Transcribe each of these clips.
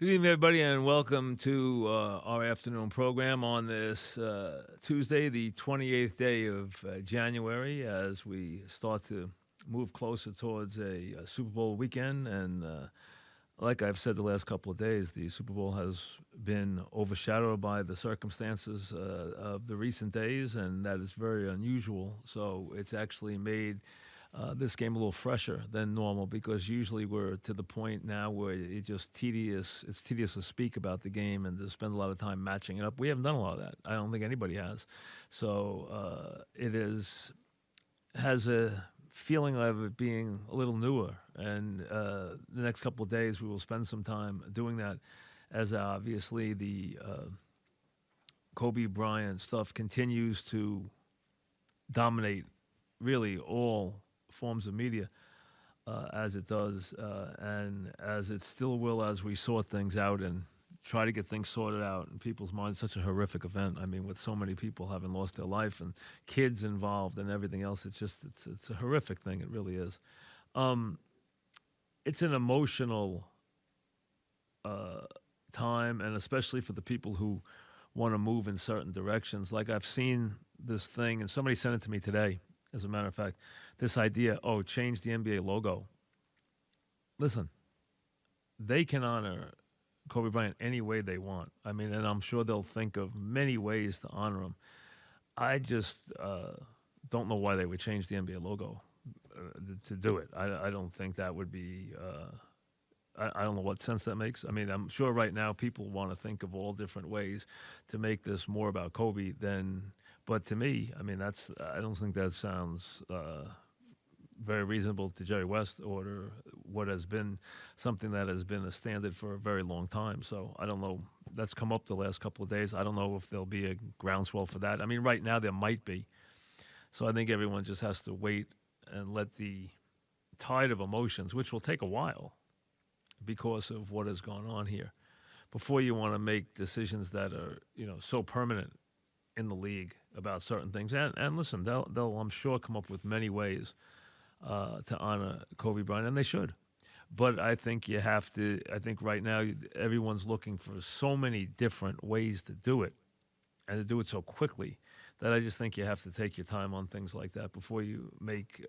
Good evening, everybody, and welcome to our afternoon program on this Tuesday, the 28th day of January, as we start to move closer towards a Super Bowl weekend. And like I've said the last couple of days, the Super Bowl has been overshadowed by the circumstances of the recent days, and that is very unusual. So it's actually made this game a little fresher than normal because usually we're to the point now where it's just tedious. It's tedious to speak about the game and to spend a lot of time matching it up. We haven't done a lot of that. I don't think anybody has. So it is has a feeling of it being a little newer. And the next couple of days we will spend some time doing that, as obviously the Kobe Bryant stuff continues to dominate really all forms of media as it does, and as it still will as we sort things out and try to get things sorted out in people's minds. Such a horrific event. I mean, with so many people having lost their life and kids involved and everything else, it's a horrific thing. It really is. Um, it's an emotional uh, time, and especially for the people who want to move in certain directions. Like I've seen this thing, and somebody sent it to me today. As a matter of fact, this idea, oh, change the NBA logo. Listen, they can honor Kobe Bryant any way they want. I mean, and I'm sure they'll think of many ways to honor him. I just don't know why they would change the NBA logo to do it. I don't think that would be. I don't know what sense that makes. I mean, I'm sure right now people want to think of all different ways to make this more about Kobe than. But to me, I mean, that's. I don't think that sounds very reasonable to Jerry West or what has been something that has been a standard for a very long time. So I don't know. That's come up the last couple of days. I don't know if there'll be a groundswell for that. I mean, right now there might be. So I think everyone just has to wait and let the tide of emotions, which will take a while because of what has gone on here, before you want to make decisions that are, so permanent in the league about certain things. And listen, they'll I'm sure come up with many ways to honor Kobe Bryant, and they should. But I think you have to. I think right now everyone's looking for so many different ways to do it, and to do it so quickly that I just think you have to take your time on things like that before you make,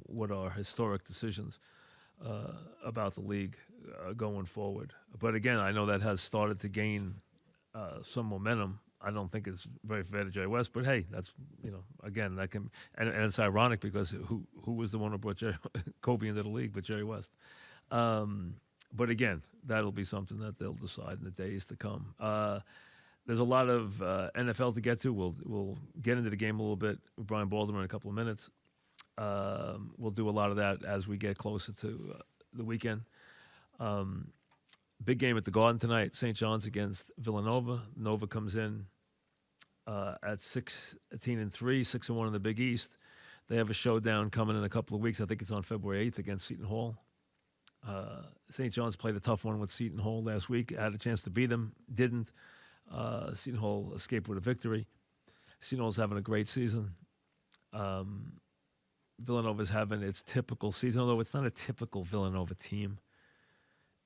what are historic decisions about the league going forward. But again, I know that has started to gain some momentum. I don't think it's very fair to Jerry West, but hey, that's again that can and it's ironic because who was the one who brought Kobe into the league but Jerry West. But again, that'll be something that they'll decide in the days to come. There's a lot of NFL to get to. We'll get into the game a little bit with Brian Baltimore in a couple of minutes. We'll do a lot of that as we get closer to the weekend. Um, Big game at the Garden tonight. St. John's against Villanova. Nova comes in at 16-3, 6-1 in the Big East. They have a showdown coming in a couple of weeks. I think it's on February 8th against Seton Hall. St. John's played a tough one with Seton Hall last week. Had a chance to beat them, didn't. Seton Hall escaped with a victory. Seton Hall's having a great season. Villanova's having its typical season, although it's not a typical Villanova team.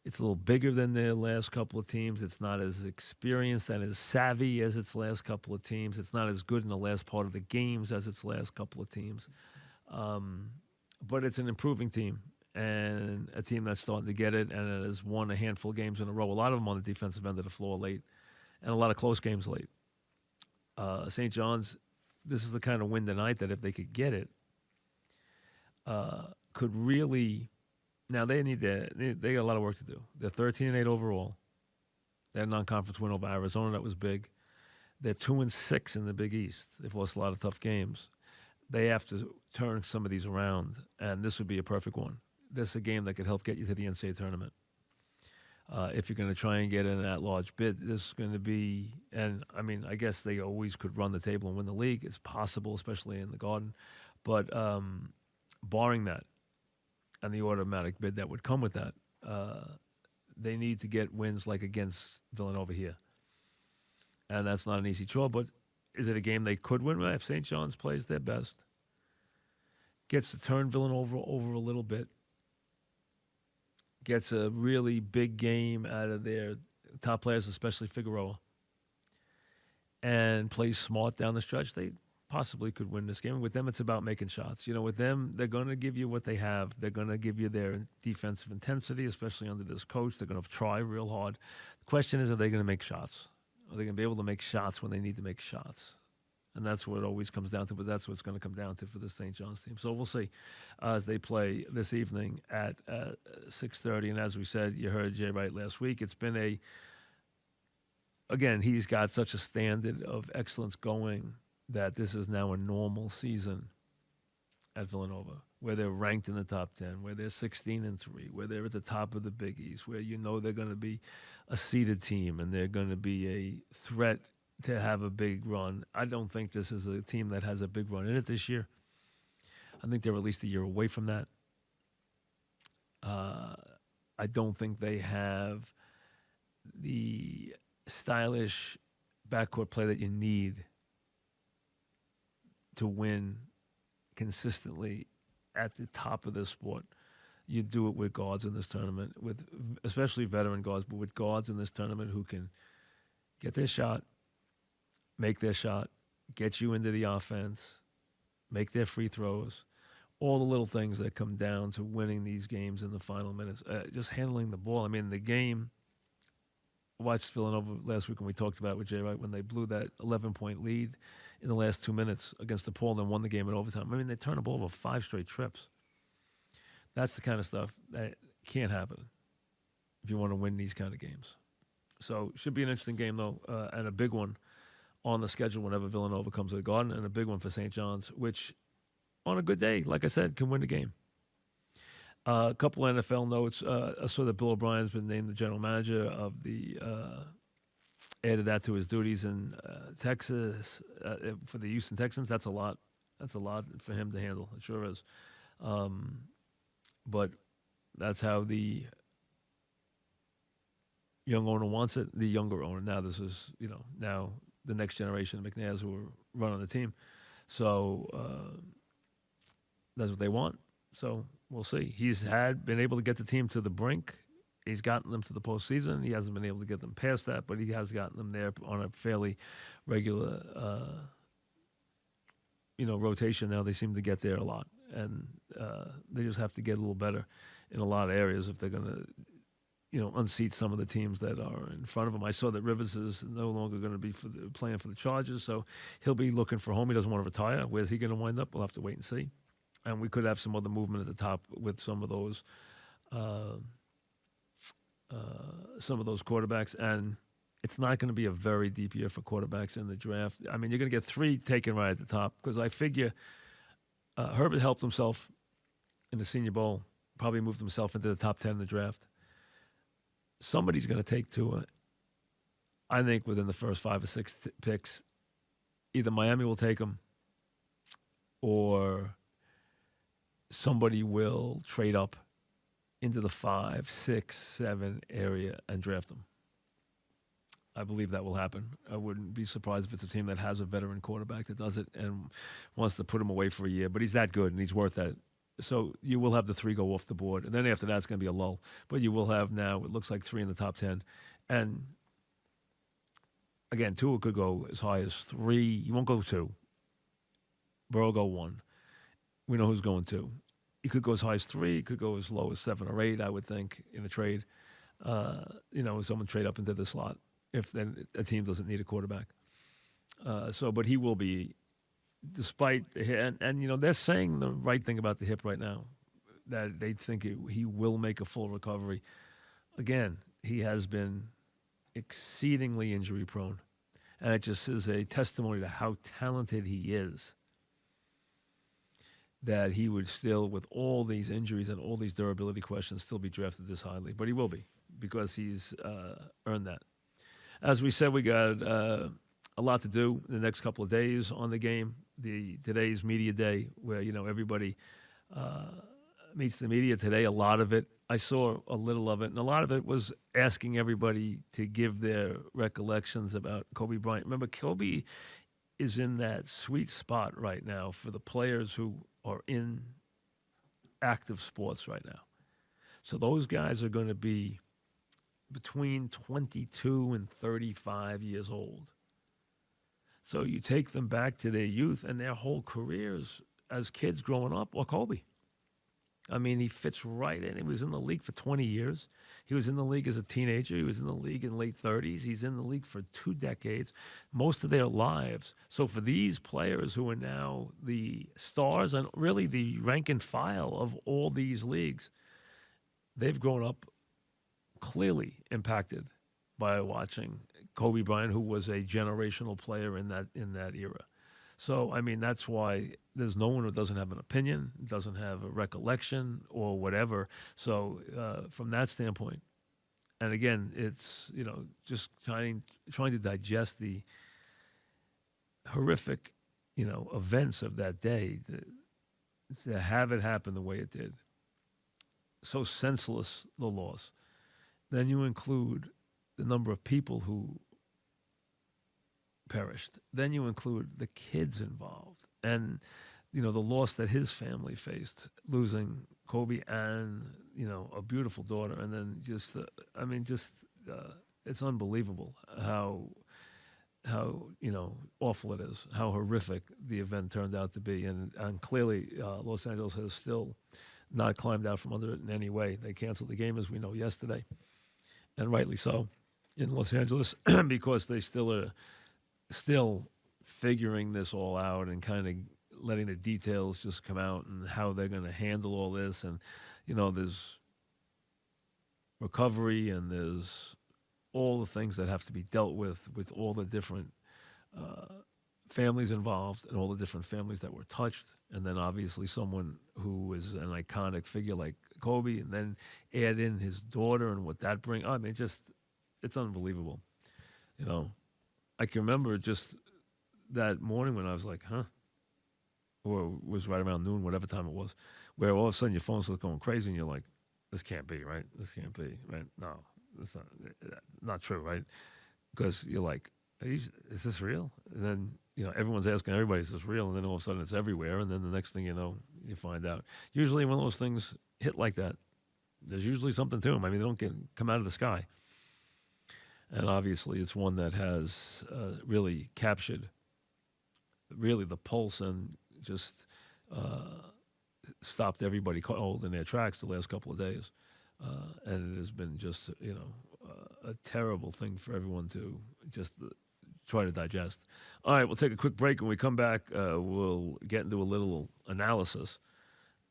It's a little bigger than their last couple of teams. It's not as experienced and as savvy as its last couple of teams. It's not as good in the last part of the games as its last couple of teams. But it's an improving team and a team that's starting to get it and it has won a handful of games in a row. A lot of them on the defensive end of the floor late and a lot of close games late. St. John's, this is the kind of win tonight that if they could get it, could really. Now they they got a lot of work to do. They're 13-8 overall. They had a non-conference win over Arizona that was big. They're 2-6 in the Big East. They've lost a lot of tough games. They have to turn some of these around, and this would be a perfect one. This is a game that could help get you to the NCAA tournament. If you're going to try and get in that large bid, this is going to be, and I mean, I guess they always could run the table and win the league. It's possible, especially in the Garden. But barring that, and the automatic bid that would come with that, they need to get wins like against Villanova here. And that's not an easy chore, but is it a game they could win? Well, if St. John's plays their best, gets to turn Villanova over a little bit, gets a really big game out of their top players, especially Figueroa, and plays smart down the stretch, they possibly could win this game. With them, it's about making shots. With them, they're going to give you what they have. They're going to give you their defensive intensity, especially under this coach. They're going to try real hard. The question is, are they going to make shots? Are they going to be able to make shots when they need to make shots? And that's what it always comes down to, but that's what it's going to come down to for the St. John's team. So we'll see as they play this evening at 6:30. And as we said, you heard Jay Wright last week. It's been again, he's got such a standard of excellence going that this is now a normal season at Villanova, where they're ranked in the top 10, where they're 16-3, where they're at the top of the Big East, where they're going to be a seeded team and they're going to be a threat to have a big run. I don't think this is a team that has a big run in it this year. I think they're at least a year away from that. I don't think they have the stylish backcourt play that you need to win consistently at the top of this sport. You do it with guards in this tournament, with especially veteran guards, but with guards in this tournament who can get their shot, make their shot, get you into the offense, make their free throws, all the little things that come down to winning these games in the final minutes. Just handling the ball. I mean, the game, I watched Villanova last week when we talked about it with Jay Wright, when they blew that 11-point lead in the last 2 minutes against DePaul and then won the game in overtime. I mean, they turned the ball over 5 straight trips. That's the kind of stuff that can't happen if you want to win these kind of games. So should be an interesting game, though, and a big one on the schedule whenever Villanova comes to the Garden, and a big one for St. John's, which on a good day, like I said, can win the game. A couple of NFL notes. I saw that Bill O'Brien's been named the general manager of the added that to his duties in Texas for the Houston Texans. That's a lot. That's a lot for him to handle. It sure is. But that's how the young owner wants it. The younger owner. Now this is, now the next generation of McNairs who are running the team. So that's what they want. So we'll see. He's been able to get the team to the brink. He's gotten them to the postseason. He hasn't been able to get them past that, but he has gotten them there on a fairly regular, rotation. Now they seem to get there a lot, and they just have to get a little better in a lot of areas if they're going to, unseat some of the teams that are in front of him. I saw that Rivers is no longer going to be playing for the Chargers, so he'll be looking for home. He doesn't want to retire. Where's he going to wind up? We'll have to wait and see. And we could have some other movement at the top with some of those quarterbacks. And it's not going to be a very deep year for quarterbacks in the draft. I mean, you're going to get 3 taken right at the top, because I figure Herbert helped himself in the Senior Bowl, probably moved himself into the top 10 in the draft. Somebody's going to take Tua, I think, within the first 5 or 6 picks. Either Miami will take him, or somebody will trade up into the 5, 6, 7 area and draft him. I believe that will happen. I wouldn't be surprised if it's a team that has a veteran quarterback that does it and wants to put him away for a year. But he's that good, and he's worth that. So you will have the 3 go off the board. And then after that, it's going to be a lull. But you will have now, it looks like 3 in the top 10. And again, Tua could go as high as 3. You won't go 2. Burrow go 1. We know who's going 2. He could go as high as 3. He could go as low as 7 or 8, I would think, in a trade. Someone trade up into the slot if then a team doesn't need a quarterback. But he will be, despite the hip, and they're saying the right thing about the hip right now, that they think he will make a full recovery. Again, he has been exceedingly injury prone, and it just is a testimony to how talented he is, that he would still, with all these injuries and all these durability questions, still be drafted this highly. But he will be, because he's earned that. As we said, we got a lot to do in the next couple of days on the game. Today's media day, where everybody meets the media today. A lot of it, I saw a little of it, and a lot of it was asking everybody to give their recollections about Kobe Bryant. Remember, Kobe is in that sweet spot right now for the players who are in active sports right now. So those guys are going to be between 22 and 35 years old. So you take them back to their youth and their whole careers as kids growing up, or Kobe. I mean, he fits right in. He was in the league for 20 years. He was in the league as a teenager. He was in the league in late 30s. He's in the league for 2 decades, most of their lives. So for these players who are now the stars and really the rank and file of all these leagues, they've grown up clearly impacted by watching Kobe Bryant, who was a generational player in that era. So, I mean, that's why there's no one who doesn't have an opinion, doesn't have a recollection or whatever. So, from that standpoint, and again, it's, just trying to digest the horrific, events of that day, to have it happen the way it did. So senseless, the loss. Then you include the number of people who perished. Then you include the kids involved and, the loss that his family faced, losing Kobe and, a beautiful daughter. And then it's unbelievable how awful it is, how horrific the event turned out to be. And clearly Los Angeles has still not climbed out from under it in any way. They canceled the game, as we know, yesterday, and rightly so, in Los Angeles, because they still figuring this all out and kind of letting the details just come out and how they're going to handle all this. And, there's recovery and there's all the things that have to be dealt with all the different families involved and all the different families that were touched. And then obviously someone who is an iconic figure like Kobe, and then add in his daughter and what that brings. I mean, it's unbelievable. I can remember just that morning when I was like, huh? Or it was right around noon, whatever time it was, where all of a sudden your phone starts going crazy and you're like, this can't be, right? This can't be, right? No, it's not true, right? Because you're like, is this real? And then, everyone's asking everybody, is this real? And then all of a sudden it's everywhere. And then the next thing you know, you find out. Usually when those things hit like that, there's usually something to them. I mean, they don't come out of the sky. And obviously it's one that has really captured really the pulse and just stopped everybody cold in their tracks the last couple of days. And it has been just, a terrible thing for everyone to just try to digest. All right, we'll take a quick break. When we come back, we'll get into a little analysis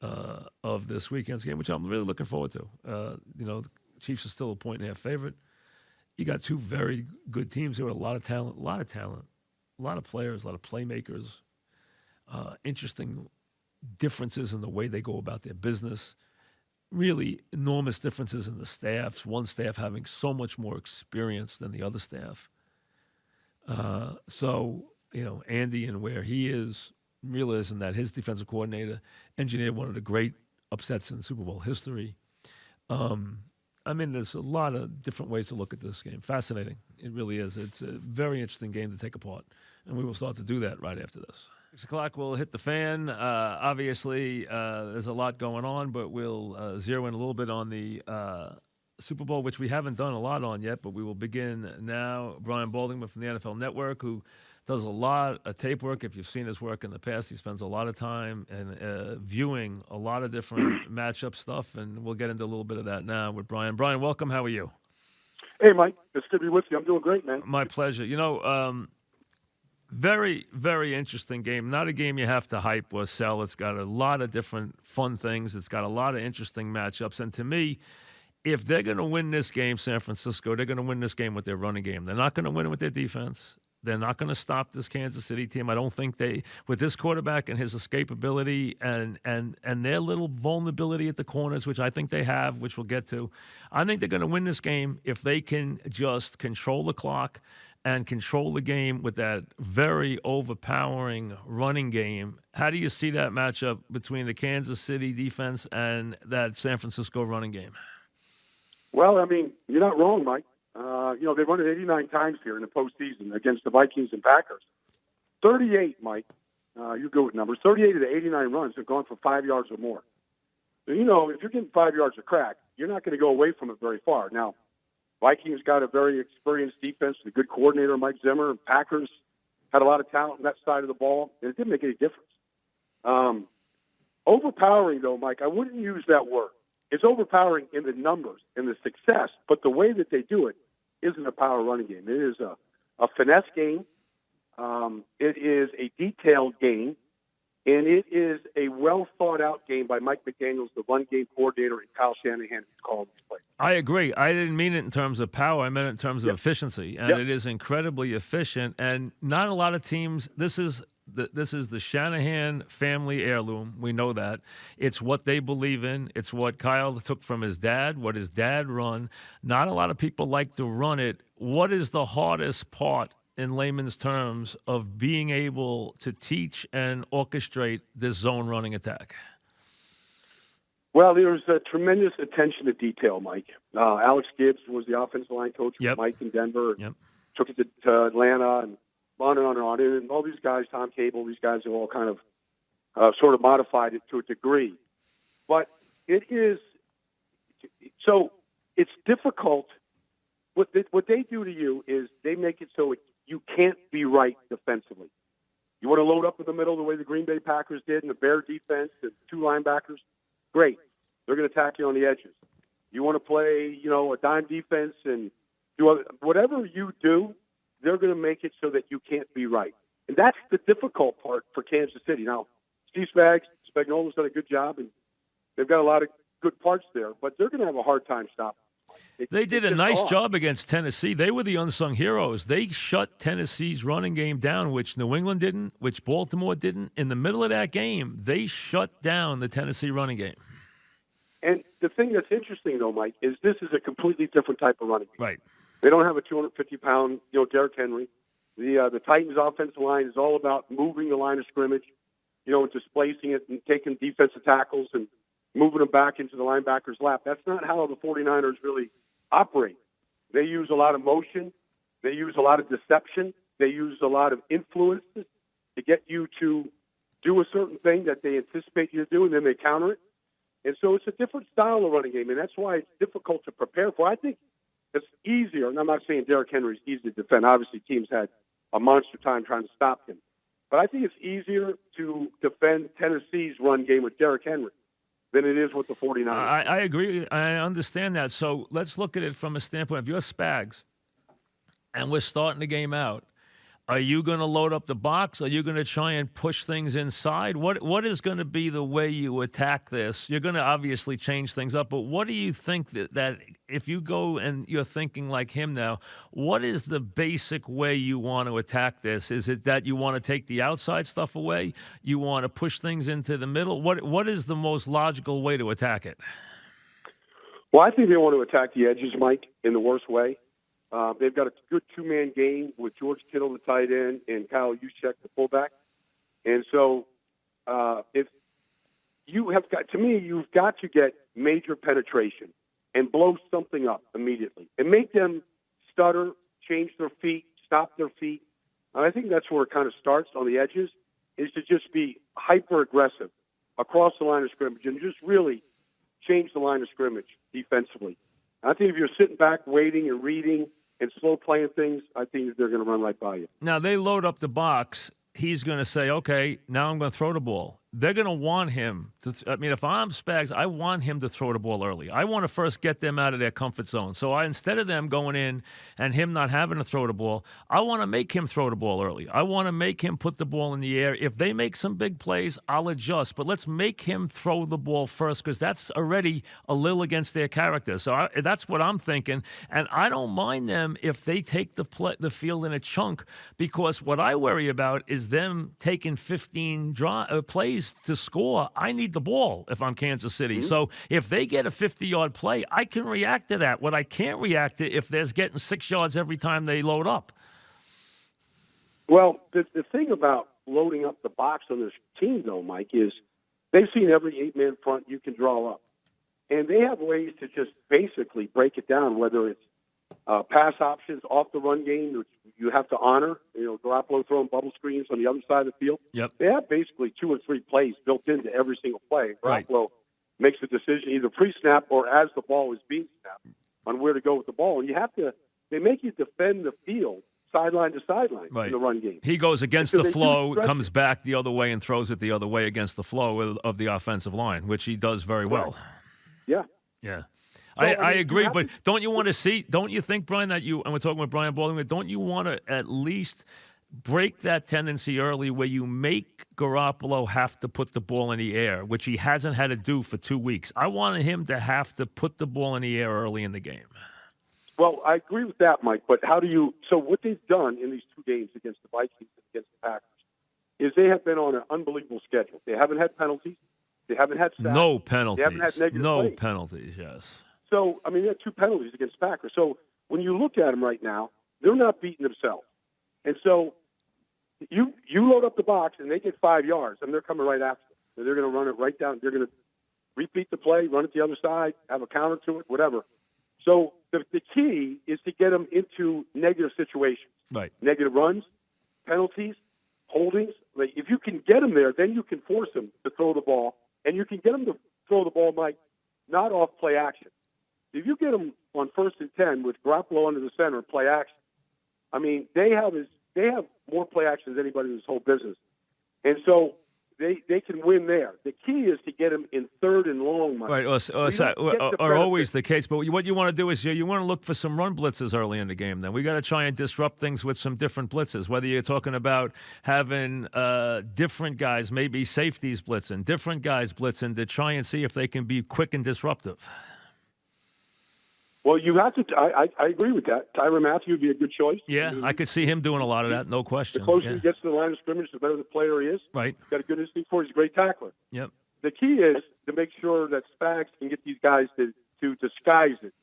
of this weekend's game, which I'm really looking forward to. The Chiefs are still a 1.5 favorite. You got 2 very good teams here with a lot of talent, a lot of players, a lot of playmakers, interesting differences in the way they go about their business, really enormous differences in the staffs, one staff having so much more experience than the other staff. So, Andy and where he is, realizing that his defensive coordinator engineered one of the great upsets in Super Bowl history. I mean, there's a lot of different ways to look at this game. Fascinating. It really is. It's a very interesting game to take apart. And we will start to do that right after this. 6 o'clock will hit the fan. Obviously, there's a lot going on, but we'll zero in a little bit on the Super Bowl, which we haven't done a lot on yet, but we will begin now. Brian Baldingman from the NFL Network, who does a lot of tape work. If you've seen his work in the past, he spends a lot of time and viewing a lot of different matchup stuff, and we'll get into a little bit of that now with Brian. Brian, welcome. How are you? Hey, Mike. It's good to be with you. I'm doing great, man. My pleasure. Very, very interesting game. Not a game you have to hype or sell. It's got a lot of different fun things. It's got a lot of interesting matchups. And to me, if they're going to win this game, San Francisco, they're going to win this game with their running game. They're not going to win it with their defense. They're not going to stop this Kansas City team. I don't think with this quarterback and his escapability and their little vulnerability at the corners, which I think they have, which we'll get to, I think they're going to win this game if they can just control the clock and control the game with that very overpowering running game. How do you see that matchup between the Kansas City defense and that San Francisco running game? Well, I mean, you're not wrong, Mike. They run it 89 times here in the postseason against the Vikings and Packers. 38, Mike, you go with numbers. 38 of the 89 runs have gone for 5 yards or more. So, if you're getting 5 yards a crack, you're not going to go away from it very far. Now, Vikings got a very experienced defense, a good coordinator, Mike Zimmer. Packers had a lot of talent on that side of the ball, and it didn't make any difference. Overpowering, though, Mike, I wouldn't use that word. It's overpowering in the numbers and the success, but the way that they do it isn't a power running game. It is a finesse game. It is a detailed game, and it is a well-thought-out game by Mike McDaniels, the run game coordinator, and Kyle Shanahan, who's calling these plays. I agree. I didn't mean it in terms of power. I meant it in terms of efficiency, and it is incredibly efficient. And not a lot of teams. This is the Shanahan family heirloom. We know that. It's what they believe in. It's what Kyle took from his dad, what his dad run. Not a lot of people like to run it. What is the hardest part, in layman's terms, of being able to teach and orchestrate this zone running attack? Well, there was a tremendous attention to detail, Mike. Alex Gibbs was the offensive line coach with Mike in Denver. Took it to Atlanta and on and on and on. And all these guys, Tom Cable, these guys have all kind of sort of modified it to a degree. But it is – so it's difficult. What they do to you is they make it so you can't be right defensively. You want to load up in the middle the way the Green Bay Packers did in the Bear defense and two linebackers? Great. They're going to attack you on the edges. You want to play, a dime defense and do whatever you do, they're going to make it so that you can't be right. And that's the difficult part for Kansas City. Now, Steve Spagnuolo's done a good job, and they've got a lot of good parts there, but they're going to have a hard time stopping. They did a nice job against Tennessee. They were the unsung heroes. They shut Tennessee's running game down, which New England didn't, which Baltimore didn't. In the middle of that game, they shut down the Tennessee running game. And the thing that's interesting, though, Mike, is this is a completely different type of running game. Right. They don't have a 250-pound, Derrick Henry. The Titans' offensive line is all about moving the line of scrimmage, displacing it and taking defensive tackles and moving them back into the linebacker's lap. That's not how the 49ers really operate. They use a lot of motion. They use a lot of deception. They use a lot of influences to get you to do a certain thing that they anticipate you to do, and then they counter it. And so it's a different style of running game, and that's why it's difficult to prepare for. I think it's easier, and I'm not saying Derrick Henry is easy to defend. Obviously, teams had a monster time trying to stop him. But I think it's easier to defend Tennessee's run game with Derrick Henry than it is with the 49ers. I agree. I understand that. So let's look at it from a standpoint. If you're Spags and we're starting the game out, are you going to load up the box? Are you going to try and push things inside? What is going to be the way you attack this? You're going to obviously change things up, but what do you think that if you go and you're thinking like him now, what is the basic way you want to attack this? Is it that you want to take the outside stuff away? You want to push things into the middle? What is the most logical way to attack it? Well, I think they want to attack the edges, Mike, in the worst way. They've got a good two-man game with George Kittle, the tight end, and Kyle Juszczyk, the fullback. And so if you have got, to me, you've got to get major penetration and blow something up immediately and make them stutter, change their feet, stop their feet. And I think that's where it kind of starts on the edges, is to just be hyper-aggressive across the line of scrimmage and just really change the line of scrimmage defensively. I think if you're sitting back, waiting and reading and slow playing things, I think they're going to run right by you. Now, they load up the box. He's going to say, okay, now I'm going to throw the ball. They're going to want him to if I'm Spags, I want him to throw the ball early. I want to first get them out of their comfort zone. So instead of them going in and him not having to throw the ball, I want to make him throw the ball early. I want to make him put the ball in the air. If they make some big plays, I'll adjust. But let's make him throw the ball first, because that's already a little against their character. So that's what I'm thinking. And I don't mind them if they take the field in a chunk, because what I worry about is them taking 15 plays to score. I need the ball if I'm Kansas City. Mm-hmm. So if they get a 50-yard play, I can react to that. What I can't react to if they're getting 6 yards every time they load up. Well, the thing about loading up the box on this team, though, Mike, is they've seen every 8-man front you can draw up. And they have ways to just basically break it down, whether it's pass options off the run game, which you have to honor. Garoppolo throwing bubble screens on the other side of the field. Yep. They have basically 2 or 3 plays built into every single play. Right. Garoppolo makes a decision either pre-snap or as the ball is being snapped on where to go with the ball. And they make you defend the field sideline to sideline in the run game. He goes against the flow, comes back the other way, and throws it the other way against the flow of the offensive line, which he does very well. Yeah. Yeah. So, I agree, but don't you want to see, don't you think, Brian, and we're talking with Brian Baldwin, don't you want to at least break that tendency early where you make Garoppolo have to put the ball in the air, which he hasn't had to do for 2 weeks? I wanted him to have to put the ball in the air early in the game. Well, I agree with that, Mike, but so what they've done in these 2 games against the Vikings and against the Packers is they have been on an unbelievable schedule. They haven't had penalties. They haven't had sacks. No penalties. They haven't had negative plays. Penalties, yes. So, I mean, they had 2 penalties against Packers. So when you look at them right now, they're not beating themselves. And so you load up the box and they get 5 yards, and they're coming right after them. So they're going to run it right down. They're going to repeat the play, run it the other side, have a counter to it, whatever. So the key is to get them into negative situations, right? Negative runs, penalties, holdings. Like if you can get them there, then you can force them to throw the ball, and you can get them to throw the ball, Mike, not off play action. If you get them on 1st and 10 with Garoppolo under the center play action, I mean they have more play action than anybody in this whole business, and so they can win there. The key is to get them in 3rd and long, Mike. Right, or always the case. But what you want to do is you want to look for some run blitzes early in the game. Then we got to try and disrupt things with some different blitzes. Whether you're talking about having different guys, maybe safeties blitzing, different guys blitzing to try and see if they can be quick and disruptive. Well, you have to. I agree with that. Tyrann Mathieu would be a good choice. Yeah, I could see him doing a lot of that, no question. The closer he gets to the line of scrimmage, the better the player he is. Right. He's got a good instinct for it. He's a great tackler. Yep. The key is to make sure that Spags can get these guys to disguise it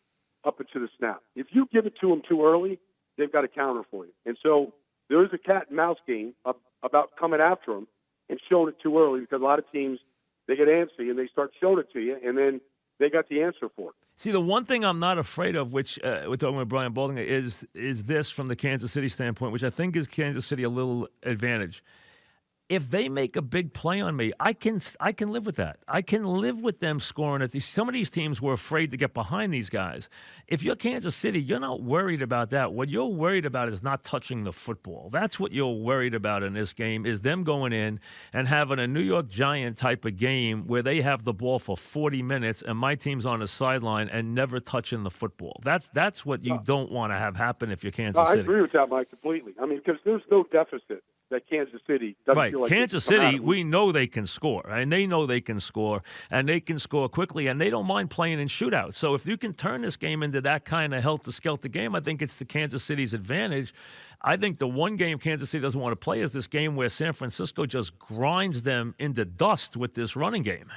up into the snap. If you give it to them too early, they've got a counter for you. And so there is a cat and mouse game about coming after them and showing it too early, because a lot of teams, they get antsy and they start showing it to you, and then they got the answer for it. See, the one thing I'm not afraid of, which we're talking with Brian Baldwin, is this from the Kansas City standpoint, which I think gives Kansas City a little advantage. If they make a big play on me, I can live with that. I can live with them scoring at these. Some of these teams were afraid to get behind these guys. If you're Kansas City, you're not worried about that. What you're worried about is not touching the football. That's what you're worried about in this game, is them going in and having a New York Giant type of game where they have the ball for 40 minutes and my team's on the sideline and never touching the football. That's what you don't want to have happen if you're Kansas City. I agree with that, Mike, completely. I mean, because there's no deficit that Kansas City doesn't feel like Kansas City, we know they can score, and they know they can score, and they can score quickly, and they don't mind playing in shootouts. So if you can turn this game into that kind of helter-skelter game, I think it's to Kansas City's advantage. I think the one game Kansas City doesn't want to play is this game where San Francisco just grinds them into dust with this running game.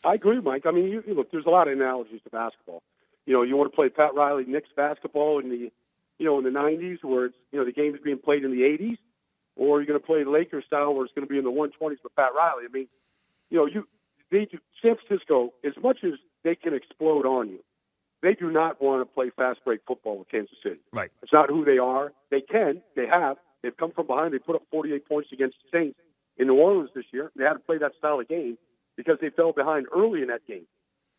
I agree, Mike. I mean, you look, there's a lot of analogies to basketball. You want to play Pat Riley Knicks basketball in the in the 90s, where it's, the game is being played in the 80s, or you're going to play Lakers style where it's going to be in the 120s with Pat Riley. I mean, San Francisco, as much as they can explode on you, they do not want to play fast break football with Kansas City. Right. It's not who they are. They can. They have. They've come from behind. They put up 48 points against the Saints in New Orleans this year. They had to play that style of game because they fell behind early in that game.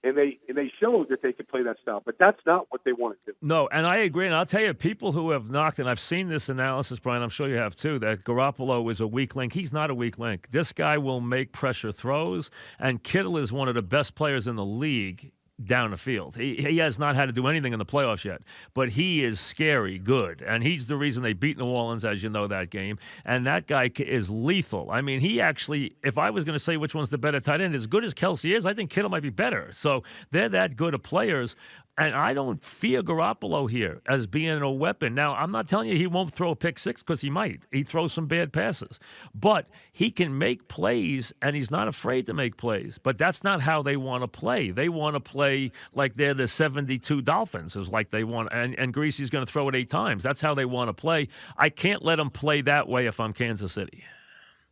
And they showed that they could play that style, but that's not what they want to do. No, and I agree. And I'll tell you, people who have knocked, and I've seen this analysis, Brian, I'm sure you have too, that Garoppolo is a weak link. He's not a weak link. This guy will make pressure throws, and Kittle is one of the best players in the league down the field. He has not had to do anything in the playoffs yet, but he is scary good, and he's the reason they beat New Orleans, as you know, that game, and that guy is lethal. I mean, he actually, if I was going to say which one's the better tight end, as good as Kelsey is, I think Kittle might be better. So they're that good of players, and I don't fear Garoppolo here as being a weapon. Now, I'm not telling you he won't throw a pick six, because he might. He throws some bad passes. But he can make plays, and he's not afraid to make plays. But that's not how they want to play. They want to play like they're the 72 Dolphins, is like they want. And Greasy's going to throw it 8 times. That's how they want to play. I can't let them play that way if I'm Kansas City.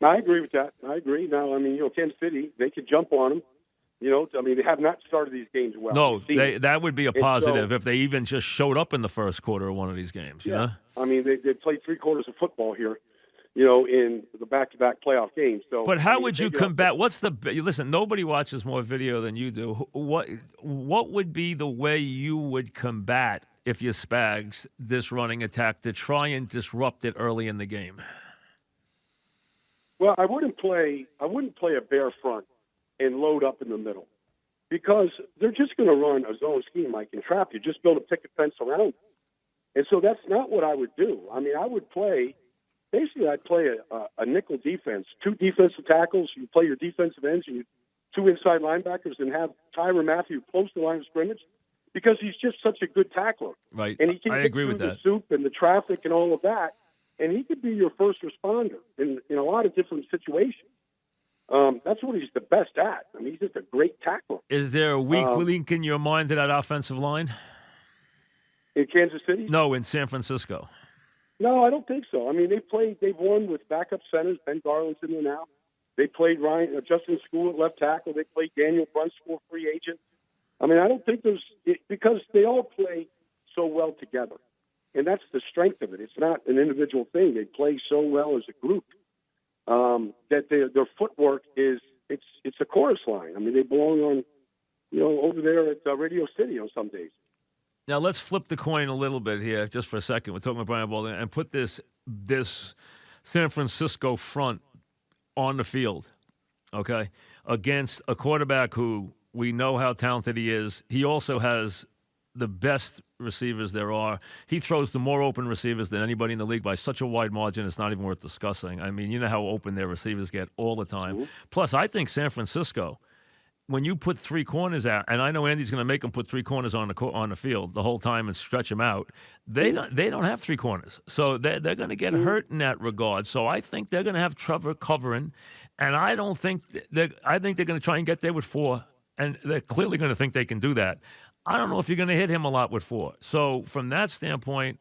I agree with that. I agree. Now, I mean, Kansas City, they could jump on them. They have not started these games well. No, that would be a positive if they even just showed up in the first quarter of one of these games. Yeah. I mean, they played 3 quarters of football here, in the back-to-back playoff games. So, but how would you combat? Listen? Nobody watches more video than you do. What would be the way you would combat if you Spags this running attack to try and disrupt it early in the game? Well, I wouldn't play a bare front and load up in the middle because they're just going to run a zone scheme, Mike, and trap you. Just build a picket fence around it. And so that's not what I would do. I mean, I'd play a nickel defense, 2 defensive tackles. You play your defensive ends and 2 inside linebackers and have Tyrann Mathieu close to the line of scrimmage because he's just such a good tackler. Right. And he can get agree through with the that. soup and the traffic and all of that. And he could be your first responder in a lot of different situations. That's what he's the best at. I mean, he's just a great tackler. Is there a weak link in your mind to that offensive line? In Kansas City? No, in San Francisco. No, I don't think so. I mean, they've won with backup centers. Ben Garland's in there now. They played Justin School at left tackle. They played Daniel Brunskill, free agent. I mean, I don't think because they all play so well together. And that's the strength of it. It's not an individual thing. They play so well as a group that their footwork it's a chorus line. I mean, they belong on, over there at Radio City on some days. Now let's flip the coin a little bit here, just for a second. We're talking about Brian Baldwin, and put this San Francisco front on the field, okay, against a quarterback who we know how talented he is. He also has the best receivers there are. He throws the more open receivers than anybody in the league by such a wide margin, it's not even worth discussing. I mean, you know how open their receivers get all the time. Mm-hmm. Plus, I think San Francisco, when you put 3 corners out, and I know Andy's going to make them put 3 corners on the field the whole time and stretch them out, they don't have 3 corners. So they're going to get hurt in that regard. So I think they're going to have trouble covering, and I think they're going to try and get there with 4, and they're clearly going to think they can do that. I don't know if you're going to hit him a lot with 4. So from that standpoint,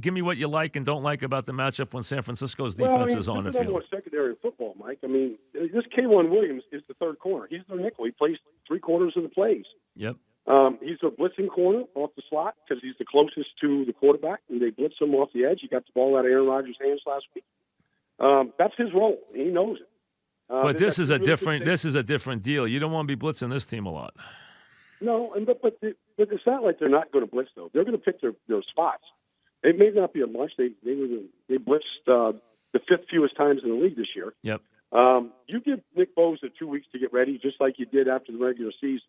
give me what you like and don't like about the matchup when San Francisco's defense is on the field. Well, secondary in football, Mike. I mean, this K'Wan Williams is the third corner. He's the nickel. He plays 3/4 of the plays. Yep. He's a blitzing corner off the slot because he's the closest to the quarterback, and they blitz him off the edge. He got the ball out of Aaron Rodgers' hands last week. That's his role. He knows it. But this is a different deal. You don't want to be blitzing this team a lot. No, but it's not like they're not going to blitz though. They're going to pick their spots. It may not be a much. They blitzed the 5th fewest times in the league this year. Yep. You give Nick Bosa 2 weeks to get ready, just like you did after the regular season.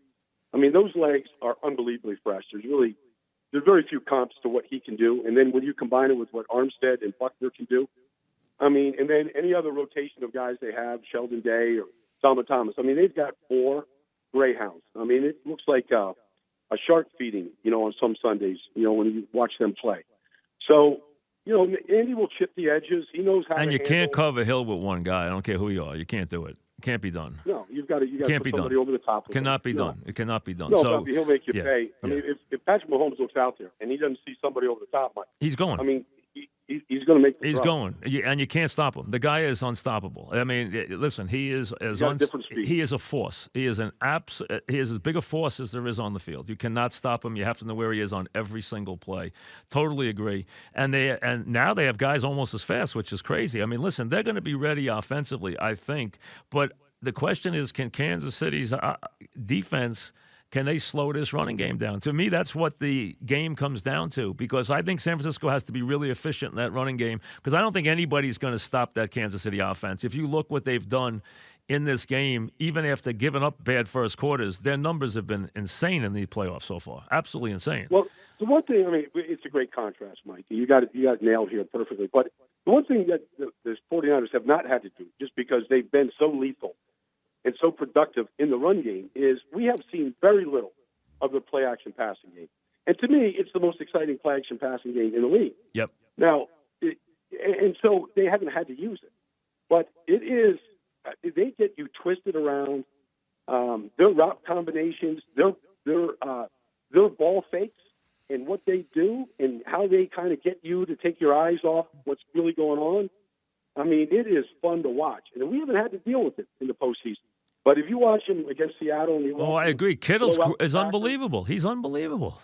I mean, those legs are unbelievably fresh. There's very few comps to what he can do. And then when you combine it with what Armstead and Buckner can do, I mean, and then any other rotation of guys they have, Sheldon Day or Solomon Thomas. I mean, they've got 4 greyhounds. I mean, it looks like a shark feeding, on some Sundays, when you watch them play. So, Andy will chip the edges. He knows how. And you can't cover Hill with one guy. I don't care who you are. You can't do it. It can't be done. No, you got to put somebody over the top. It cannot be done. It cannot be done. No, so, he'll make you pay. I mean, if Patrick Mahomes looks out there and he doesn't see somebody over the top, he's going. I mean, he's going to make the He's throw. going, and you can't stop him. The guy is unstoppable. I mean, listen, he is he is a force. He is he is as big a force as there is on the field. You cannot stop him. You have to know where he is on every single play. Totally agree. And now they have guys almost as fast, which is crazy. I mean, listen, they're going to be ready offensively, I think. But the question is, can Kansas City's defense? Can they slow this running game down? To me, that's what the game comes down to, because I think San Francisco has to be really efficient in that running game, because I don't think anybody's going to stop that Kansas City offense. If you look what they've done in this game, even after giving up bad first quarters, their numbers have been insane in the playoffs so far. Absolutely insane. Well, the one thing, I mean, it's a great contrast, Mike. You got it nailed here perfectly. But the one thing that the 49ers have not had to do, just because they've been so lethal and so productive in the run game, is we have seen very little of the play-action passing game. And to me, it's the most exciting play-action passing game in the league. Yep. Now, and so they haven't had to use it. But it is, they get you twisted around. Their route combinations, their ball fakes, and what they do and how they kind of get you to take your eyes off what's really going on. I mean, it is fun to watch. And we haven't had to deal with it in the postseason. But if you watch him against Seattle, and I agree. Kittle is unbelievable. He's unbelievable.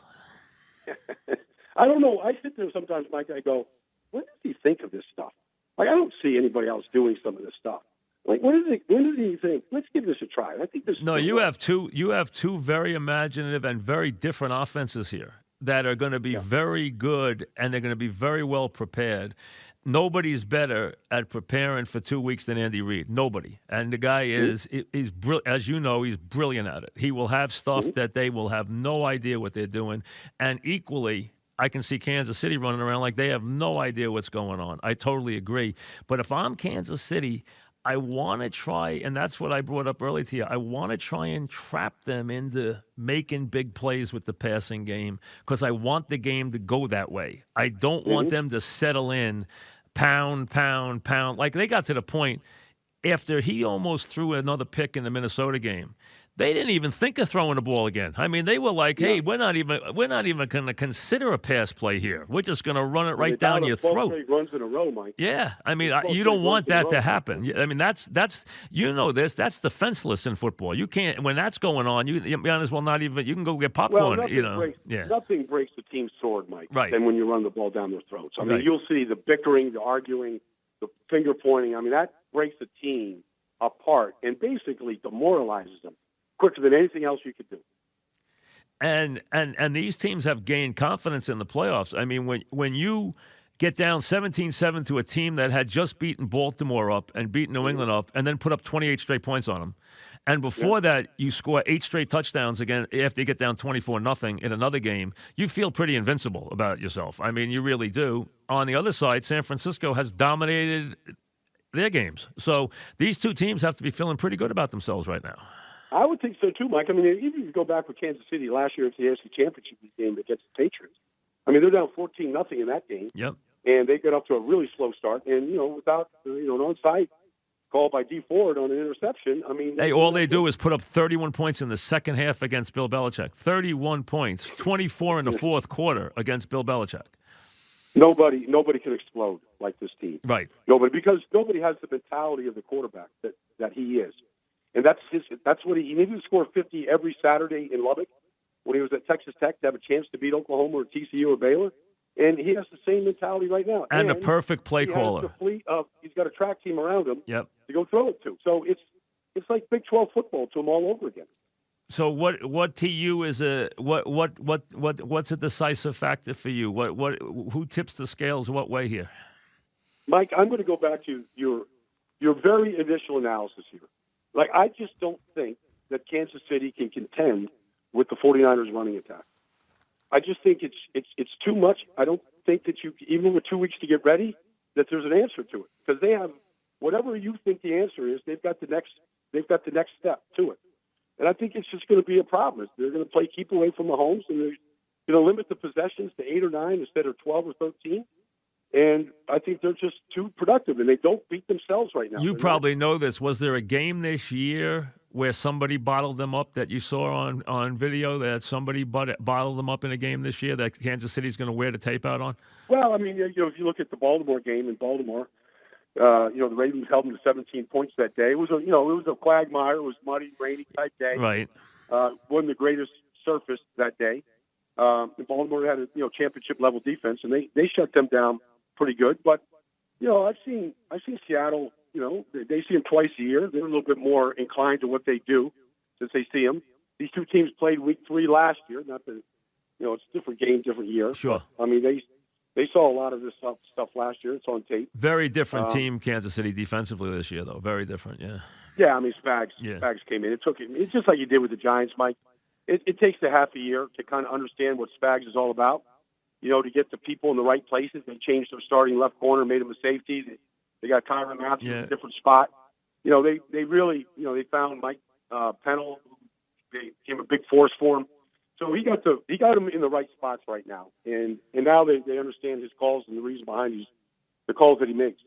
I don't know. I sit there sometimes, Mike. I go, "What does he think of this stuff?" Like, I don't see anybody else doing some of this stuff. Like, when does he think, let's give this a try? I think this. No, you have two very imaginative and very different offenses here that are going to be very good, and they're going to be very well prepared. Nobody's better at preparing for 2 weeks than Andy Reid. Nobody. And the guy he's as you know, he's brilliant at it. He will have stuff that they will have no idea what they're doing. And equally, I can see Kansas City running around like they have no idea what's going on. I totally agree. But if I'm Kansas City, I want to try, and that's what I brought up earlier to you, I want to try and trap them into making big plays with the passing game because I want the game to go that way. I don't want them to settle in pound, pound, pound. Like they got to the point after he almost threw another pick in the Minnesota game. They didn't even think of throwing the ball again. I mean, they were like, "Hey, we're not even going to consider a pass play here. We're just going to run it right down your throat." 12 runs in a row, Mike. Yeah, I mean, you don't want that to happen. I mean, that's you know this. That's defenseless in football. You can't when that's going on. You might as well not even. You can go get popcorn. Nothing breaks the team's sword, Mike. Right. Than when you run the ball down their throats. I mean, you'll see the bickering, the arguing, the finger pointing. I mean, that breaks the team apart and basically demoralizes them quicker than anything else you could do. And these teams have gained confidence in the playoffs. I mean, when you get down 17-7 to a team that had just beaten Baltimore up and beaten New England up and then put up 28 straight points on them, and before that you score 8 straight touchdowns again after you get down 24-0 in another game, you feel pretty invincible about yourself. I mean, you really do. On the other side, San Francisco has dominated their games. So these two teams have to be feeling pretty good about themselves right now. I would think so too, Mike. I mean, even if you go back with Kansas City last year at the AFC Championship game against the Patriots, I mean, they're down 14-0 in that game. Yep. And they got up to a really slow start. And, without, an onside call by D Ford on an interception, I mean. Hey, all they do is put up 31 points in the second half against Bill Belichick. 31 points, 24 in the fourth quarter against Bill Belichick. Nobody can explode like this team. Right. Because nobody has the mentality of the quarterback that he is. And that's what he needed to score 50 every Saturday in Lubbock when he was at Texas Tech to have a chance to beat Oklahoma or TCU or Baylor. And he has the same mentality right now. And the perfect play caller. He's got a track team around him to go throw it to. So it's like Big 12 football to him all over again. So what to you is what's a decisive factor for you? Who tips the scales what way here? Mike, I'm going to go back to your very initial analysis here. Like, I just don't think that Kansas City can contend with the 49ers running attack. I just think it's too much. I don't think that even with 2 weeks to get ready, that there's an answer to it because they have whatever you think the answer is. They've got the next step to it, and I think it's just going to be a problem. They're going to keep away from Mahomes, and they're going to limit the possessions to 8 or 9 instead of 12 or 13. And I think they're just too productive, and they don't beat themselves right now. You probably know this. Was there a game this year where somebody bottled them up that you saw on video that somebody bottled them up in a game this year that Kansas City's going to wear the tape out on? Well, I mean, if you look at the Baltimore game in Baltimore, the Ravens held them to 17 points that day. It was a quagmire. It was muddy, rainy type day. Right. Wasn't the greatest surface that day. And Baltimore had a championship level defense, and they shut them down pretty good. But I've seen Seattle. They see them twice a year. They're a little bit more inclined to what they do since they see them. These two teams played week 3 last year. Not that it's a different game, different year. Sure. But, I mean, they saw a lot of this stuff last year. It's on tape. Very different team, Kansas City defensively this year, though. Very different. Yeah. Yeah, I mean, Spags came in. It's just like you did with the Giants, Mike. It takes a half a year to kind of understand what Spags is all about. To get the people in the right places. They changed their starting left corner, made him a safety. They got Tyrann Mathieu in a different spot. They really, they found Mike Pennell. They became a big force for him. So he got him in the right spots right now. And now they understand his calls and the reason behind the calls that he makes.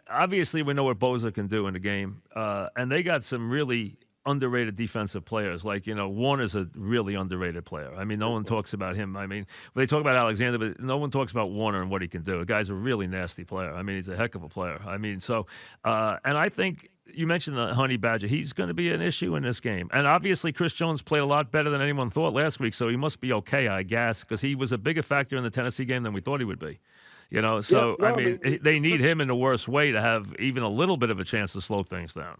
Obviously we know what Bosa can do in the game. And they got some really underrated defensive players. Like, Warner's a really underrated player. I mean, no one talks about him. I mean, they talk about Alexander, but no one talks about Warner and what he can do. The guy's a really nasty player. I mean, he's a heck of a player. I mean, so, and I think you mentioned the Honey Badger. He's going to be an issue in this game. And obviously, Chris Jones played a lot better than anyone thought last week, so he must be okay, I guess, because he was a bigger factor in the Tennessee game than we thought he would be. You know, so I mean, they need him in the worst way to have even a little bit of a chance to slow things down.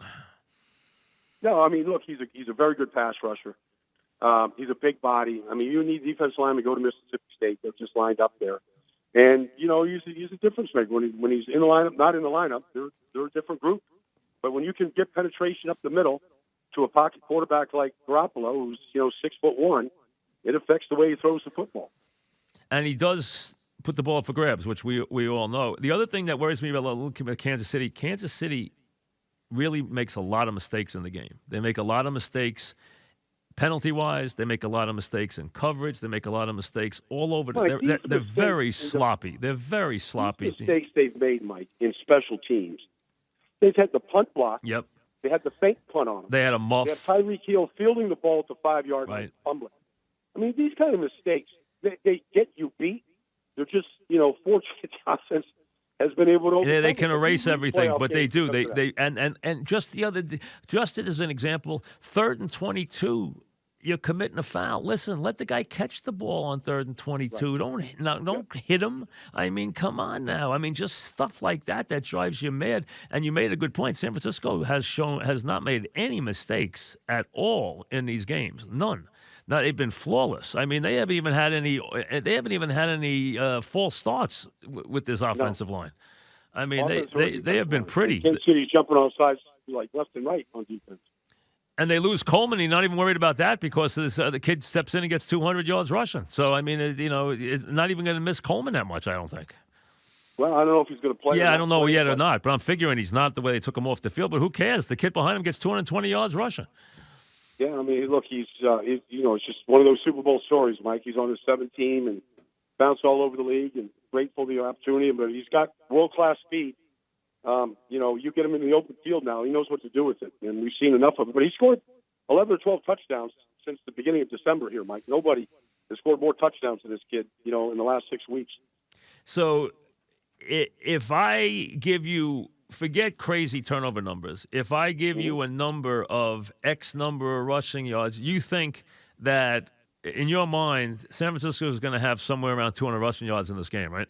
No, I mean, look, he's a very good pass rusher. He's a big body. I mean, you need defense linemen to go to Mississippi State. They're just lined up there, and you know, he's a difference maker when he's in the lineup. Not in the lineup, they're a different group. But when you can get penetration up the middle to a pocket quarterback like Garoppolo, who's 6'1", it affects the way he throws the football. And he does put the ball up for grabs, which we all know. The other thing that worries me about Kansas City really makes a lot of mistakes in the game. They make a lot of mistakes penalty-wise. They make a lot of mistakes in coverage. They make a lot of mistakes all over. They're very sloppy. They're very sloppy. These mistakes they've made, Mike, in special teams. They've had the punt block. Yep. They had the fake punt on them. They had a muff. They had Tyreek Hill fielding the ball at the 5-yard line, right. fumbling. I mean, these kind of mistakes, they get you beat. They're just, fortunate the offense has been able to overcome. Yeah, they can erase everything, but they do. And just as an example, 3rd and 22, you're committing a foul. Listen, let the guy catch the ball on 3rd and 22. Right. Don't hit him. I mean, come on now. I mean, just stuff like that drives you mad. And you made a good point. San Francisco has not made any mistakes at all in these games. None. No, they've been flawless. I mean, they haven't even had any false starts with this offensive line. I mean, they have been pretty. Kansas City's jumping on sides like left and right on defense. And they lose Coleman. He's not even worried about that because the kid steps in and gets 200 yards rushing. So, I mean, it's not even going to miss Coleman that much, I don't think. Well, I don't know if he's going to play. Yeah, I don't know yet or not, but I'm figuring he's not the way they took him off the field. But who cares? The kid behind him gets 220 yards rushing. Yeah, I mean, look, he's it's just one of those Super Bowl stories, Mike. He's on his 7th team and bounced all over the league and grateful for the opportunity. But he's got world-class speed. You get him in the open field now, he knows what to do with it, and we've seen enough of it. But he scored 11 or 12 touchdowns since the beginning of December here, Mike. Nobody has scored more touchdowns than this kid, in the last 6 weeks. So if I give you, forget crazy turnover numbers, if I give you a number of X number of rushing yards, you think that, in your mind, San Francisco is going to have somewhere around 200 rushing yards in this game, right?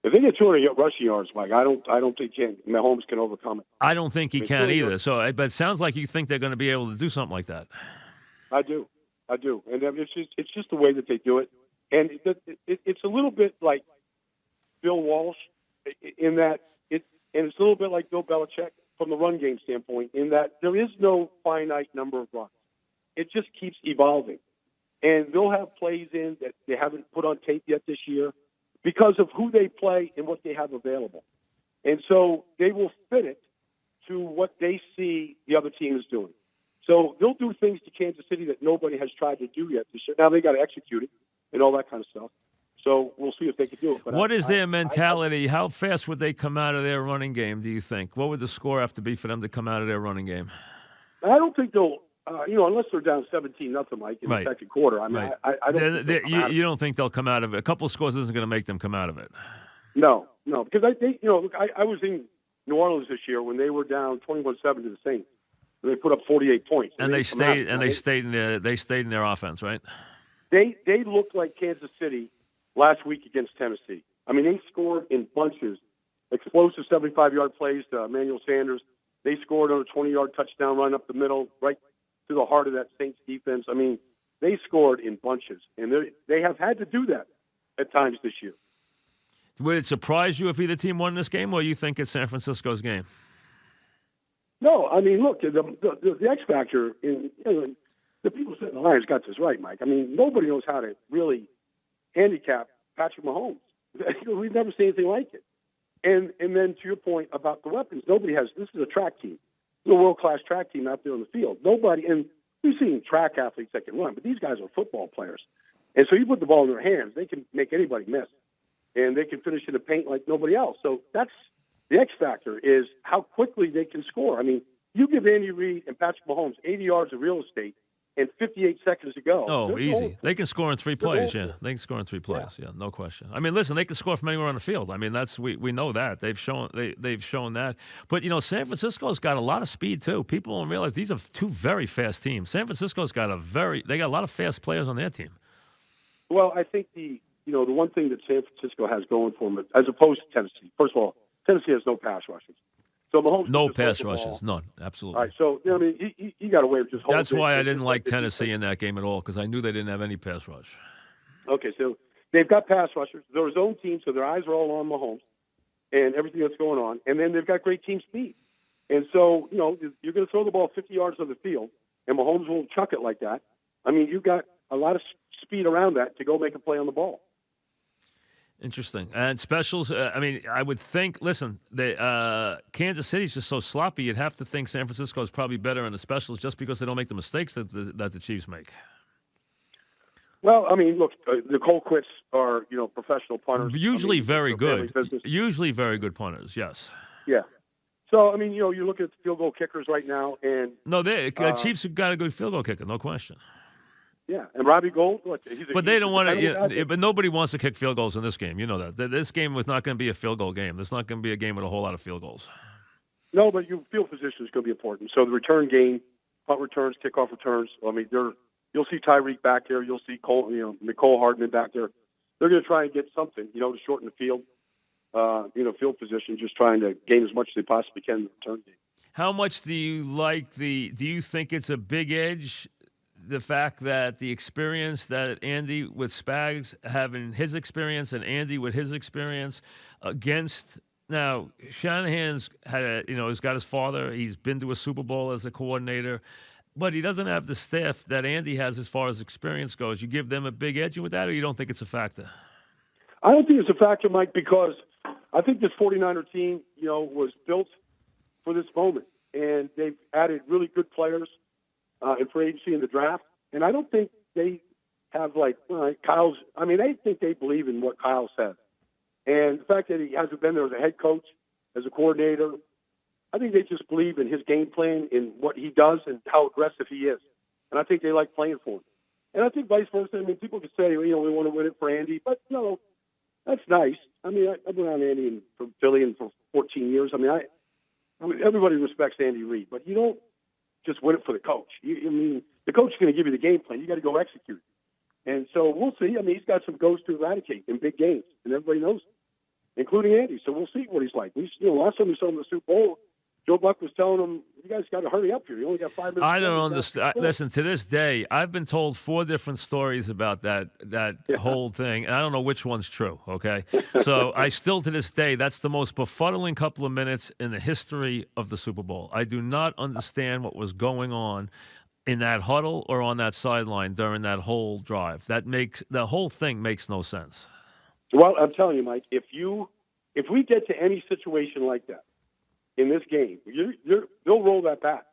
If they get 200 rushing yards, Mike, I don't think Mahomes can overcome it. I don't think he can either. So, but it sounds like you think they're going to be able to do something like that. I do, and it's just the way that they do it, and it's a little bit like Bill Walsh in that and it's a little bit like Bill Belichick from the run game standpoint, in that there is no finite number of runs. It just keeps evolving, and they'll have plays in that they haven't put on tape yet this year, because of who they play and what they have available. And so they will fit it to what they see the other team is doing. So they'll do things to Kansas City that nobody has tried to do yet this year. Now they got to execute it and all that kind of stuff. So we'll see if they can do it. But what is their mentality? How fast would they come out of their running game, do you think? What would the score have to be for them to come out of their running game? I don't think they'll, unless they're down 17-0, Mike, in the second quarter. I mean, I don't think you don't think they'll come out of it. A couple of scores isn't going to make them come out of it. No, because I was in New Orleans this year when they were down 21-7 to the Saints. And they put up 48 points. And they stayed in their offense, right? They looked like Kansas City last week against Tennessee. I mean, they scored in bunches, explosive 75-yard plays to Emmanuel Sanders. They scored on a 20-yard touchdown run up the middle, right to the heart of that Saints defense. I mean, they scored in bunches, and they have had to do that at times this year. Would it surprise you if either team won this game, or you think it's San Francisco's game? No, I mean, look, the X factor in the people sitting in the Lions got this right, Mike. I mean, nobody knows how to really handicap Patrick Mahomes. We've never seen anything like it. And then to your point about the weapons, nobody has. This is a track team. There's a world-class track team out there on the field. Nobody, and we've seen track athletes that can run, but these guys are football players. And so you put the ball in their hands, they can make anybody miss. And they can finish in the paint like nobody else. So that's the X factor, is how quickly they can score. I mean, you give Andy Reid and Patrick Mahomes 80 yards of real estate and 58 seconds to go. Oh, easy. They can score in 3 plays, yeah. They can score in 3 plays, yeah, no question. I mean, listen, they can score from anywhere on the field. I mean, that's we know that. They've shown that. But, San Francisco's got a lot of speed, too. People don't realize these are two very fast teams. San Francisco's got a lot of fast players on their team. Well, I think the the one thing that San Francisco has going for them, as opposed to Tennessee. First of all, Tennessee has no pass rushes. So Mahomes no pass rushes, none, absolutely. All right, so he got away with just holding. That's why I didn't like Tennessee in that game at all, because I knew they didn't have any pass rush. Okay, so they've got pass rushers. They're a zone team, so their eyes are all on Mahomes and everything that's going on. And then they've got great team speed. And so, you're going to throw the ball 50 yards on the field, and Mahomes will chuck it like that. I mean, you've got a lot of speed around that to go make a play on the ball. Interesting. And specials, I would think, listen, Kansas City's just so sloppy, you'd have to think San Francisco is probably better in the specials just because they don't make the mistakes that the Chiefs make. Well, I mean, look, the Colquitts are, professional punters. Usually very good. Usually very good punters, yes. Yeah. So, I mean, you look at the field goal kickers right now, and... No, Chiefs have got a good field goal kicker, no question. Yeah, and Robbie Gould, but they don't want to. But nobody wants to kick field goals in this game. You know that. This game was not going to be a field goal game. This is not going to be a game with a whole lot of field goals. No, but your field position is going to be important. So the return game, punt returns, kickoff returns. I mean, you'll see Tyreek back there. You'll see Nicole Hardman back there. They're going to try and get something, to shorten the field, field position, just trying to gain as much as they possibly can in the return game. How much do you like do you think it's a big edge? The fact that the experience that Andy with Spags having his experience and Andy with his experience against now Shanahan's he's got his father. He's been to a Super Bowl as a coordinator, but he doesn't have the staff that Andy has as far as experience goes. You give them a big edge with that, or you don't think it's a factor? I don't think it's a factor, Mike, because I think this 49er team, was built for this moment, and they've added really good players in free agency in the draft, and I don't think they have Kyle's. I mean, they think they believe in what Kyle said, and the fact that he hasn't been there as a head coach, as a coordinator, I think they just believe in his game plan, in what he does, and how aggressive he is, and I think they like playing for him. And I think vice versa. I mean, people could say, we want to win it for Andy, but that's nice. I mean, I've been around Andy from Philly and for 14 years. I mean, everybody respects Andy Reid, but you don't just win it for the coach. The coach is going to give you the game plan. You got to go execute. And so we'll see. I mean, he's got some ghosts to eradicate in big games, and everybody knows it, including Andy. So we'll see what he's like. Last time we saw him in the Super Bowl, Joe Buck was telling him, you guys got to hurry up here. You only got 5 minutes. I don't understand. Listen, to this day, I've been told 4 different stories about that whole thing, and I don't know which one's true, okay? So I still, to this day, that's the most befuddling couple of minutes in the history of the Super Bowl. I do not understand what was going on in that huddle or on that sideline during that whole drive. The whole thing makes no sense. Well, I'm telling you, Mike, if we get to any situation like that in this game, they'll roll that back,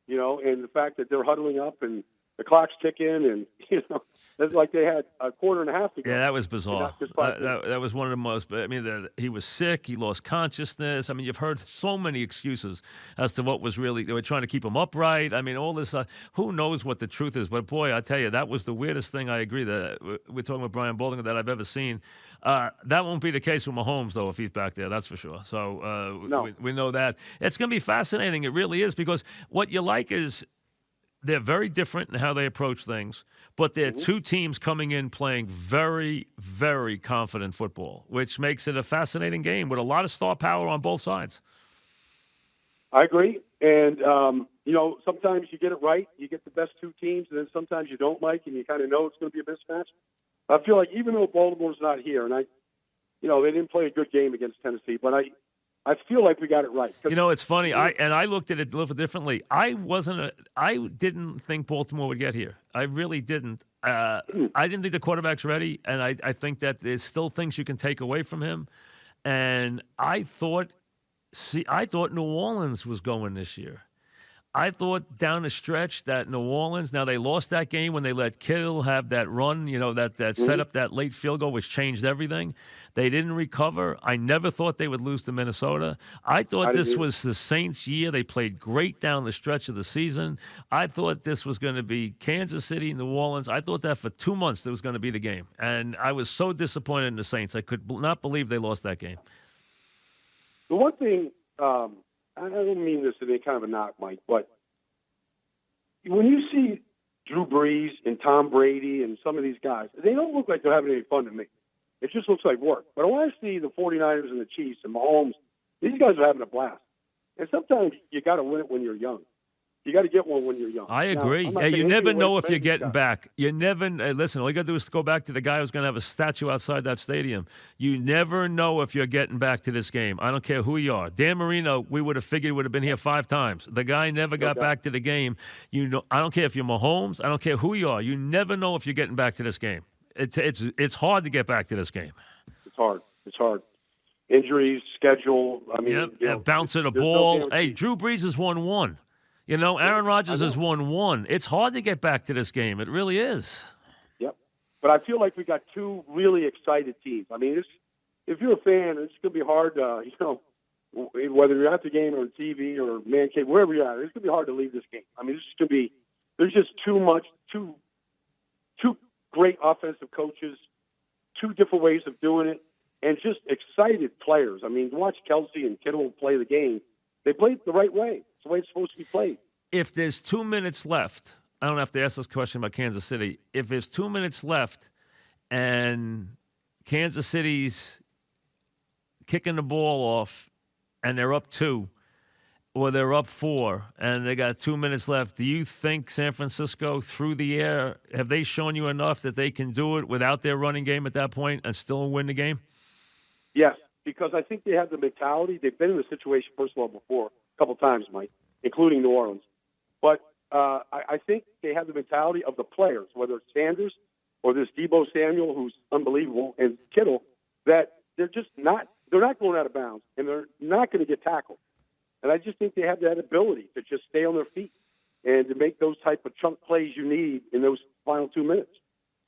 and the fact that they're huddling up and the clock's ticking, and it's like they had a quarter and a half to go. Yeah, that was bizarre. That was one of the most. I mean, he was sick. He lost consciousness. I mean, you've heard so many excuses as to what was really. They were trying to keep him upright. I mean, all this. Who knows what the truth is? But boy, I tell you, that was the weirdest thing. I agree that we're talking with Brian Baldinger that I've ever seen. That won't be the case with Mahomes, though, if he's back there. That's for sure. So no. we know that. It's going to be fascinating. It really is, because what you like is they're very different in how they approach things, but they're two teams coming in playing very, very confident football, which makes it a fascinating game with a lot of star power on both sides. I agree. And, sometimes you get it right. You get the best 2 teams, and then sometimes you don't, Mike, and you kind of know it's going to be a mismatch. I feel like even though Baltimore's not here, and they didn't play a good game against Tennessee, but I feel like we got it right. It's funny. I looked at it a little differently. I didn't think Baltimore would get here. I really didn't. I didn't think the quarterback's ready, and I think that there's still things you can take away from him. And I thought New Orleans was going this year. I thought down the stretch that New Orleans, now they lost that game when they let Kittle have that run, that set up that late field goal, which changed everything. They didn't recover. I never thought they would lose to Minnesota. I thought this was the Saints' year. They played great down the stretch of the season. I thought this was going to be Kansas City, New Orleans. I thought that for 2 months there was going to be the game. And I was so disappointed in the Saints. I could not believe they lost that game. The one thing, I don't mean this to be kind of a knock, Mike, but when you see Drew Brees and Tom Brady and some of these guys, they don't look like they're having any fun to me. It just looks like work. But when I see the 49ers and the Chiefs and Mahomes, these guys are having a blast. And sometimes you got to win it when you're young. You got to get one when you're young. I agree. You never know if you're getting back. You never listen. All you got to do is go back to the guy who's going to have a statue outside that stadium. You never know if you're getting back to this game. I don't care who you are. Dan Marino, we would have figured would have been here 5 times. The guy never got back to the game. You know, I don't care if you're Mahomes. I don't care who you are. You never know if you're getting back to this game. It's hard to get back to this game. It's hard. It's hard. Injuries, schedule. I mean, bouncing the ball. No, hey, Drew Brees has won 1. You know, Aaron Rodgers has won 1. It's hard to get back to this game. It really is. Yep. But I feel like we got 2 really excited teams. I mean, if you're a fan, it's going to be hard, whether you're at the game or on TV or man cave, wherever you're at, it's going to be hard to leave this game. I mean, there's just two great offensive coaches, 2 different ways of doing it, and just excited players. I mean, watch Kelsey and Kittle play the game. They played the right way. It's the way it's supposed to be played. If there's 2 minutes left, I don't have to ask this question about Kansas City. If there's 2 minutes left and Kansas City's kicking the ball off and they're up 2 or they're up 4 and they got 2 minutes left, do you think San Francisco through the air, have they shown you enough that they can do it without their running game at that point and still win the game? Yes. Because I think they have the mentality. They've been in the situation, first of all, before, a couple times, Mike, including New Orleans. But I think they have the mentality of the players, whether it's Sanders or this Deebo Samuel, who's unbelievable, and Kittle, that they're not going out of bounds, and they're not going to get tackled. And I just think they have that ability to just stay on their feet and to make those type of chunk plays you need in those final 2 minutes.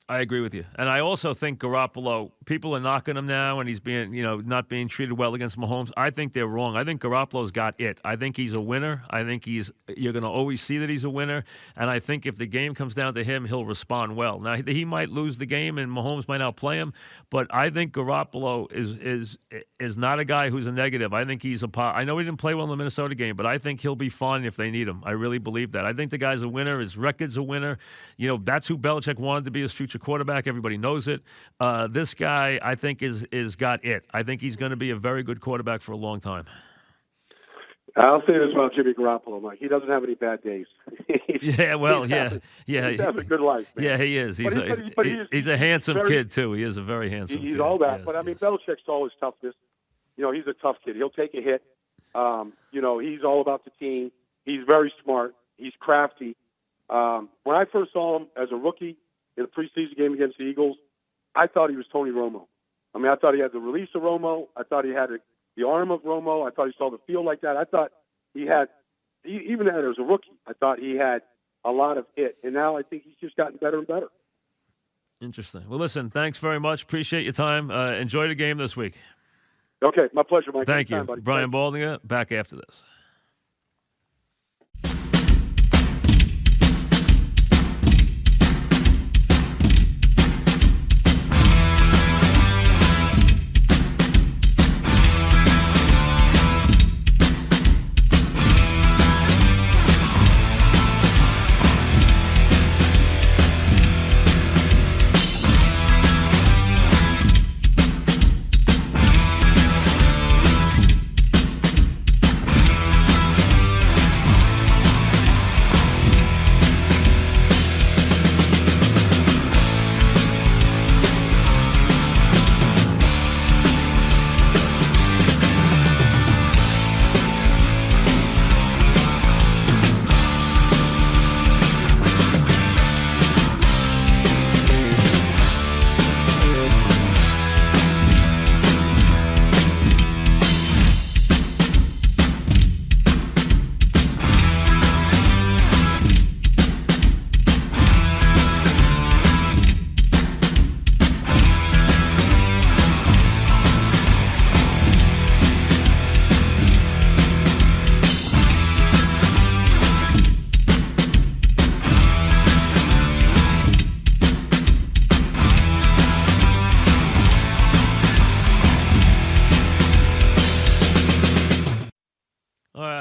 I agree with you. And I also think Garoppolo, people are knocking him now and he's being, not being treated well against Mahomes. I think they're wrong. I think Garoppolo's got it. I think he's a winner. I think you're going to always see that he's a winner. And I think if the game comes down to him, he'll respond well. Now, he might lose the game and Mahomes might outplay him, but I think Garoppolo is not a guy who's a negative. I think I know he didn't play well in the Minnesota game, but I think he'll be fine if they need him. I really believe that. I think the guy's a winner. His record's a winner. That's who Belichick wanted to be his future quarterback. Everybody knows it. This guy, I think, is got it. I think he's going to be a very good quarterback for a long time. I'll say this about Jimmy Garoppolo, Mike. He doesn't have any bad days. He's having a good life, man. Yeah, he is. He's a handsome kid, too. He is a very handsome kid. He's all that. But, I mean, Belichick saw his toughness. He's a tough kid. He'll take a hit. He's all about the team. He's very smart. He's crafty. When I first saw him as a rookie in a preseason game against the Eagles, I thought he was Tony Romo. I mean, I thought he had the release of Romo. I thought he had the arm of Romo. I thought he saw the field like that. I thought even as a rookie, I thought he had a lot of it. And now I think he's just gotten better and better. Interesting. Well, listen, thanks very much. Appreciate your time. Enjoy the game this week. Okay, my pleasure, Mike. Thank you. Buddy. Brian Baldinger, back after this.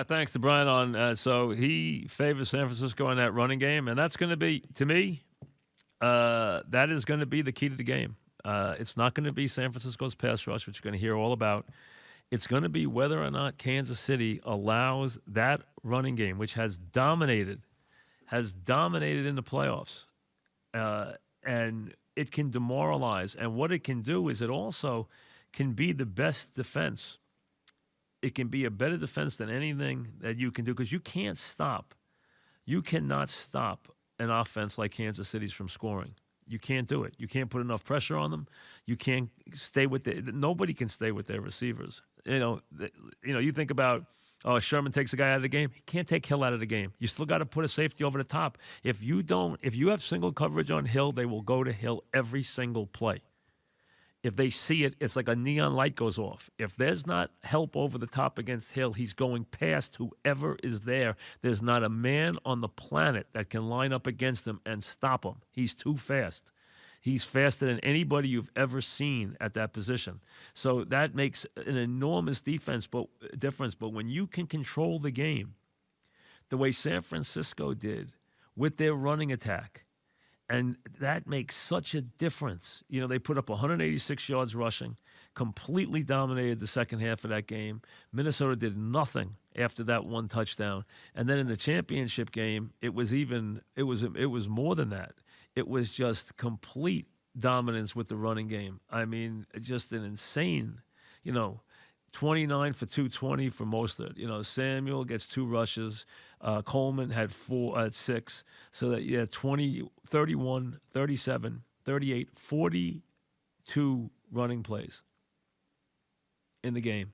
Thanks to Brian on. So he favors San Francisco in that running game, and that's going to be, to me, that is going to be the key to the game. It's not going to be San Francisco's pass rush, which you're going to hear all about. It's going to be whether or not Kansas City allows that running game, which has dominated in the playoffs, and it can demoralize. And what it can do is it also can be the best defense. It can be a better defense than anything that you can do because you cannot stop an offense like Kansas City's from scoring. You can't do it. You can't put enough pressure on them. You can't stay with nobody can stay with their receivers. You think about, Sherman takes a guy out of the game. He can't take Hill out of the game. You still got to put a safety over the top. If you have single coverage on Hill, they will go to Hill every single play. If they see it, it's like a neon light goes off. If there's not help over the top against Hill, he's going past whoever is there. There's not a man on the planet that can line up against him and stop him. He's too fast. He's faster than anybody you've ever seen at that position. So that makes an enormous difference. But when you can control the game the way San Francisco did with their running attack, and that makes such a difference. They put up 186 yards rushing, completely dominated the second half of that game. Minnesota did nothing after that one touchdown. And then in the championship game, it was more than that. It was just complete dominance with the running game. I mean, just an insane, 29 for 220 for Mostert. Samuel gets 2 rushes. Coleman had 6. So that, 20, 31, 37, 38, 42 running plays in the game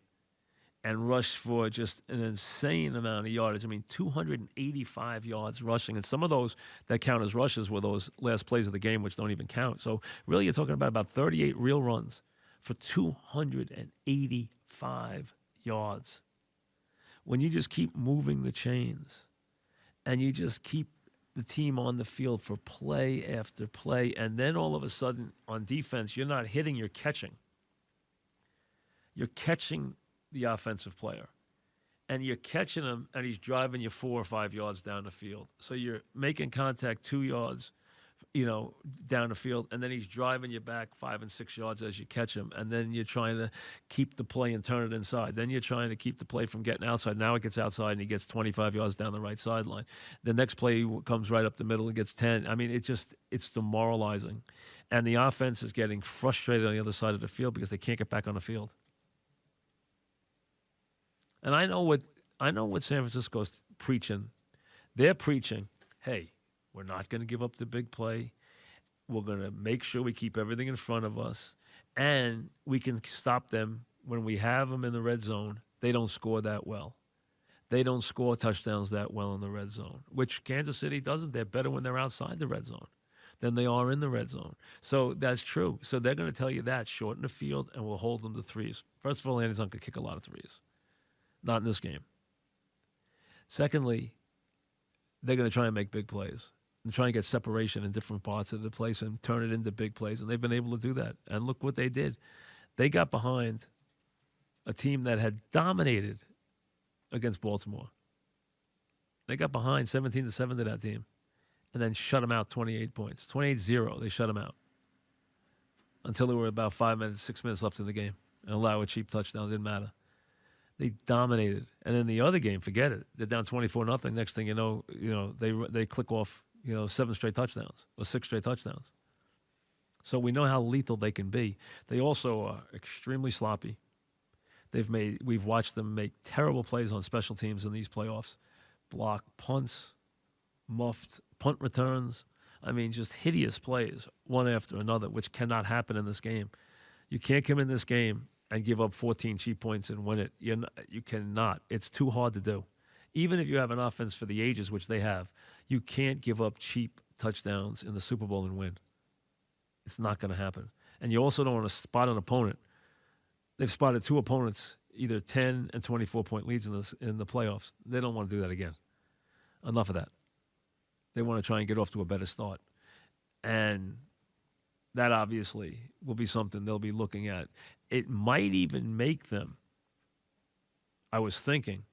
and rushed for just an insane amount of yardage. I mean, 285 yards rushing. And some of those that count as rushes were those last plays of the game, which don't even count. So really you're talking about 38 real runs for 285 yards. When you just keep moving the chains and you just keep the team on the field for play after play, and then all of a sudden on defense, you're not hitting, you're catching. You're catching the offensive player, and you're catching him, and he's driving you 4 or 5 yards down the field. So you're making contact 2 yards, down the field, and then he's driving you back 5 and 6 yards as you catch him, and then you're trying to keep the play and turn it inside. Then you're trying to keep the play from getting outside. Now it gets outside, and he gets 25 yards down the right sideline. The next play comes right up the middle and gets 10. I mean, it's demoralizing, and the offense is getting frustrated on the other side of the field because they can't get back on the field. And I know what San Francisco's preaching. They're preaching, hey, we're not going to give up the big play. We're going to make sure we keep everything in front of us, and we can stop them when we have them in the red zone. They don't score that well. They don't score touchdowns that well in the red zone, which Kansas City doesn't. They're better when they're outside the red zone than they are in the red zone. So that's true. So they're going to tell you that, shorten the field, and we'll hold them to threes. First of all, Andy's not going to kick a lot of threes. Not in this game. Secondly, they're going to try and make big plays and try and get separation in different parts of the place and turn it into big plays. And they've been able to do that. And look what they did. They got behind a team that had dominated against Baltimore. They got behind 17-7 to that team and then shut them out 28 points. 28-0, they shut them out until there were about 6 minutes left in the game and allow a cheap touchdown. Didn't matter. They dominated. And in the other game, forget it. They're down 24-0. Next thing you know, they click off, 7 straight touchdowns or 6 straight touchdowns. So we know how lethal they can be. They also are extremely sloppy. We've watched them make terrible plays on special teams in these playoffs. Block punts, muffed punt returns. I mean, just hideous plays, one after another, which cannot happen in this game. You can't come in this game and give up 14 cheap points and win it. You cannot. It's too hard to do. Even if you have an offense for the ages, which they have, you can't give up cheap touchdowns in the Super Bowl and win. It's not going to happen. And you also don't want to spot an opponent. They've spotted 2 opponents, either 10 and 24-point leads in the playoffs. They don't want to do that again. Enough of that. They want to try and get off to a better start. And that obviously will be something they'll be looking at. It might even make them, I was thinking,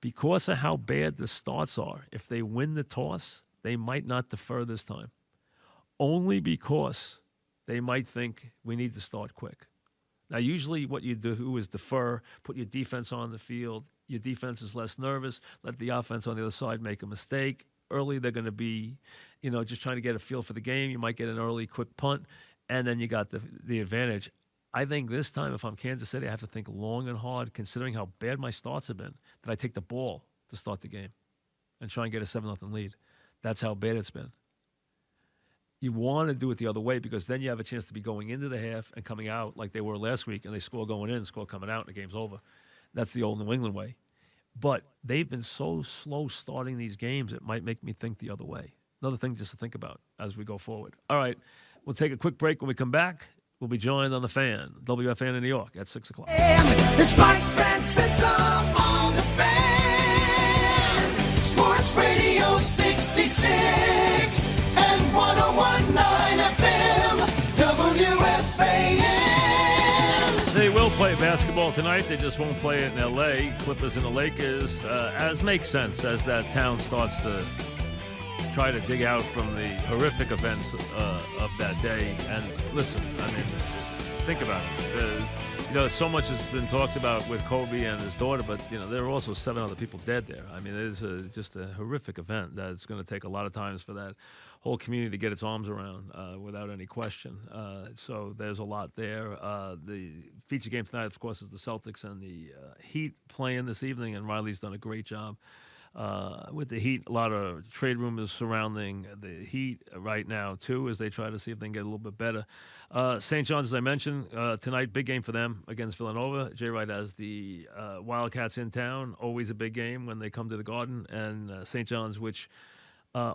because of how bad the starts are, if they win the toss, they might not defer this time. Only because they might think we need to start quick. Now, usually what you do is defer, put your defense on the field. Your defense is less nervous. Let the offense on the other side make a mistake. Early, they're going to be, just trying to get a feel for the game. You might get an early quick punt, and then you got the advantage. I think this time, if I'm Kansas City, I have to think long and hard, considering how bad my starts have been, that I take the ball to start the game and try and get a 7-0 lead. That's how bad it's been. You want to do it the other way because then you have a chance to be going into the half and coming out like they were last week, and they score going in, score coming out, and the game's over. That's the old New England way. But they've been so slow starting these games, it might make me think the other way. Another thing just to think about as we go forward. All right, we'll take a quick break. When we come back, we'll be joined on The Fan, WFAN in New York at 6 o'clock. It's Mike Francesa on The Fan. Sports Radio 66 and 101.9 FM, WFAN. They will play basketball tonight. They just won't play it in L.A. Clippers and the Lakers, as makes sense as that town starts to try to dig out from the horrific events of that day. And listen, I mean, think about it. So much has been talked about with Kobe and his daughter, but, there are also 7 other people dead there. I mean, it is just a horrific event that's going to take a lot of times for that whole community to get its arms around without any question. So there's a lot there. The feature game tonight, of course, is the Celtics and the Heat playing this evening, and Riley's done a great job with the Heat. A lot of trade rumors surrounding the Heat right now, too, as they try to see if they can get a little bit better. St. John's, as I mentioned, tonight, big game for them against Villanova. Jay Wright has the Wildcats in town. Always a big game when they come to the Garden. And St. John's, which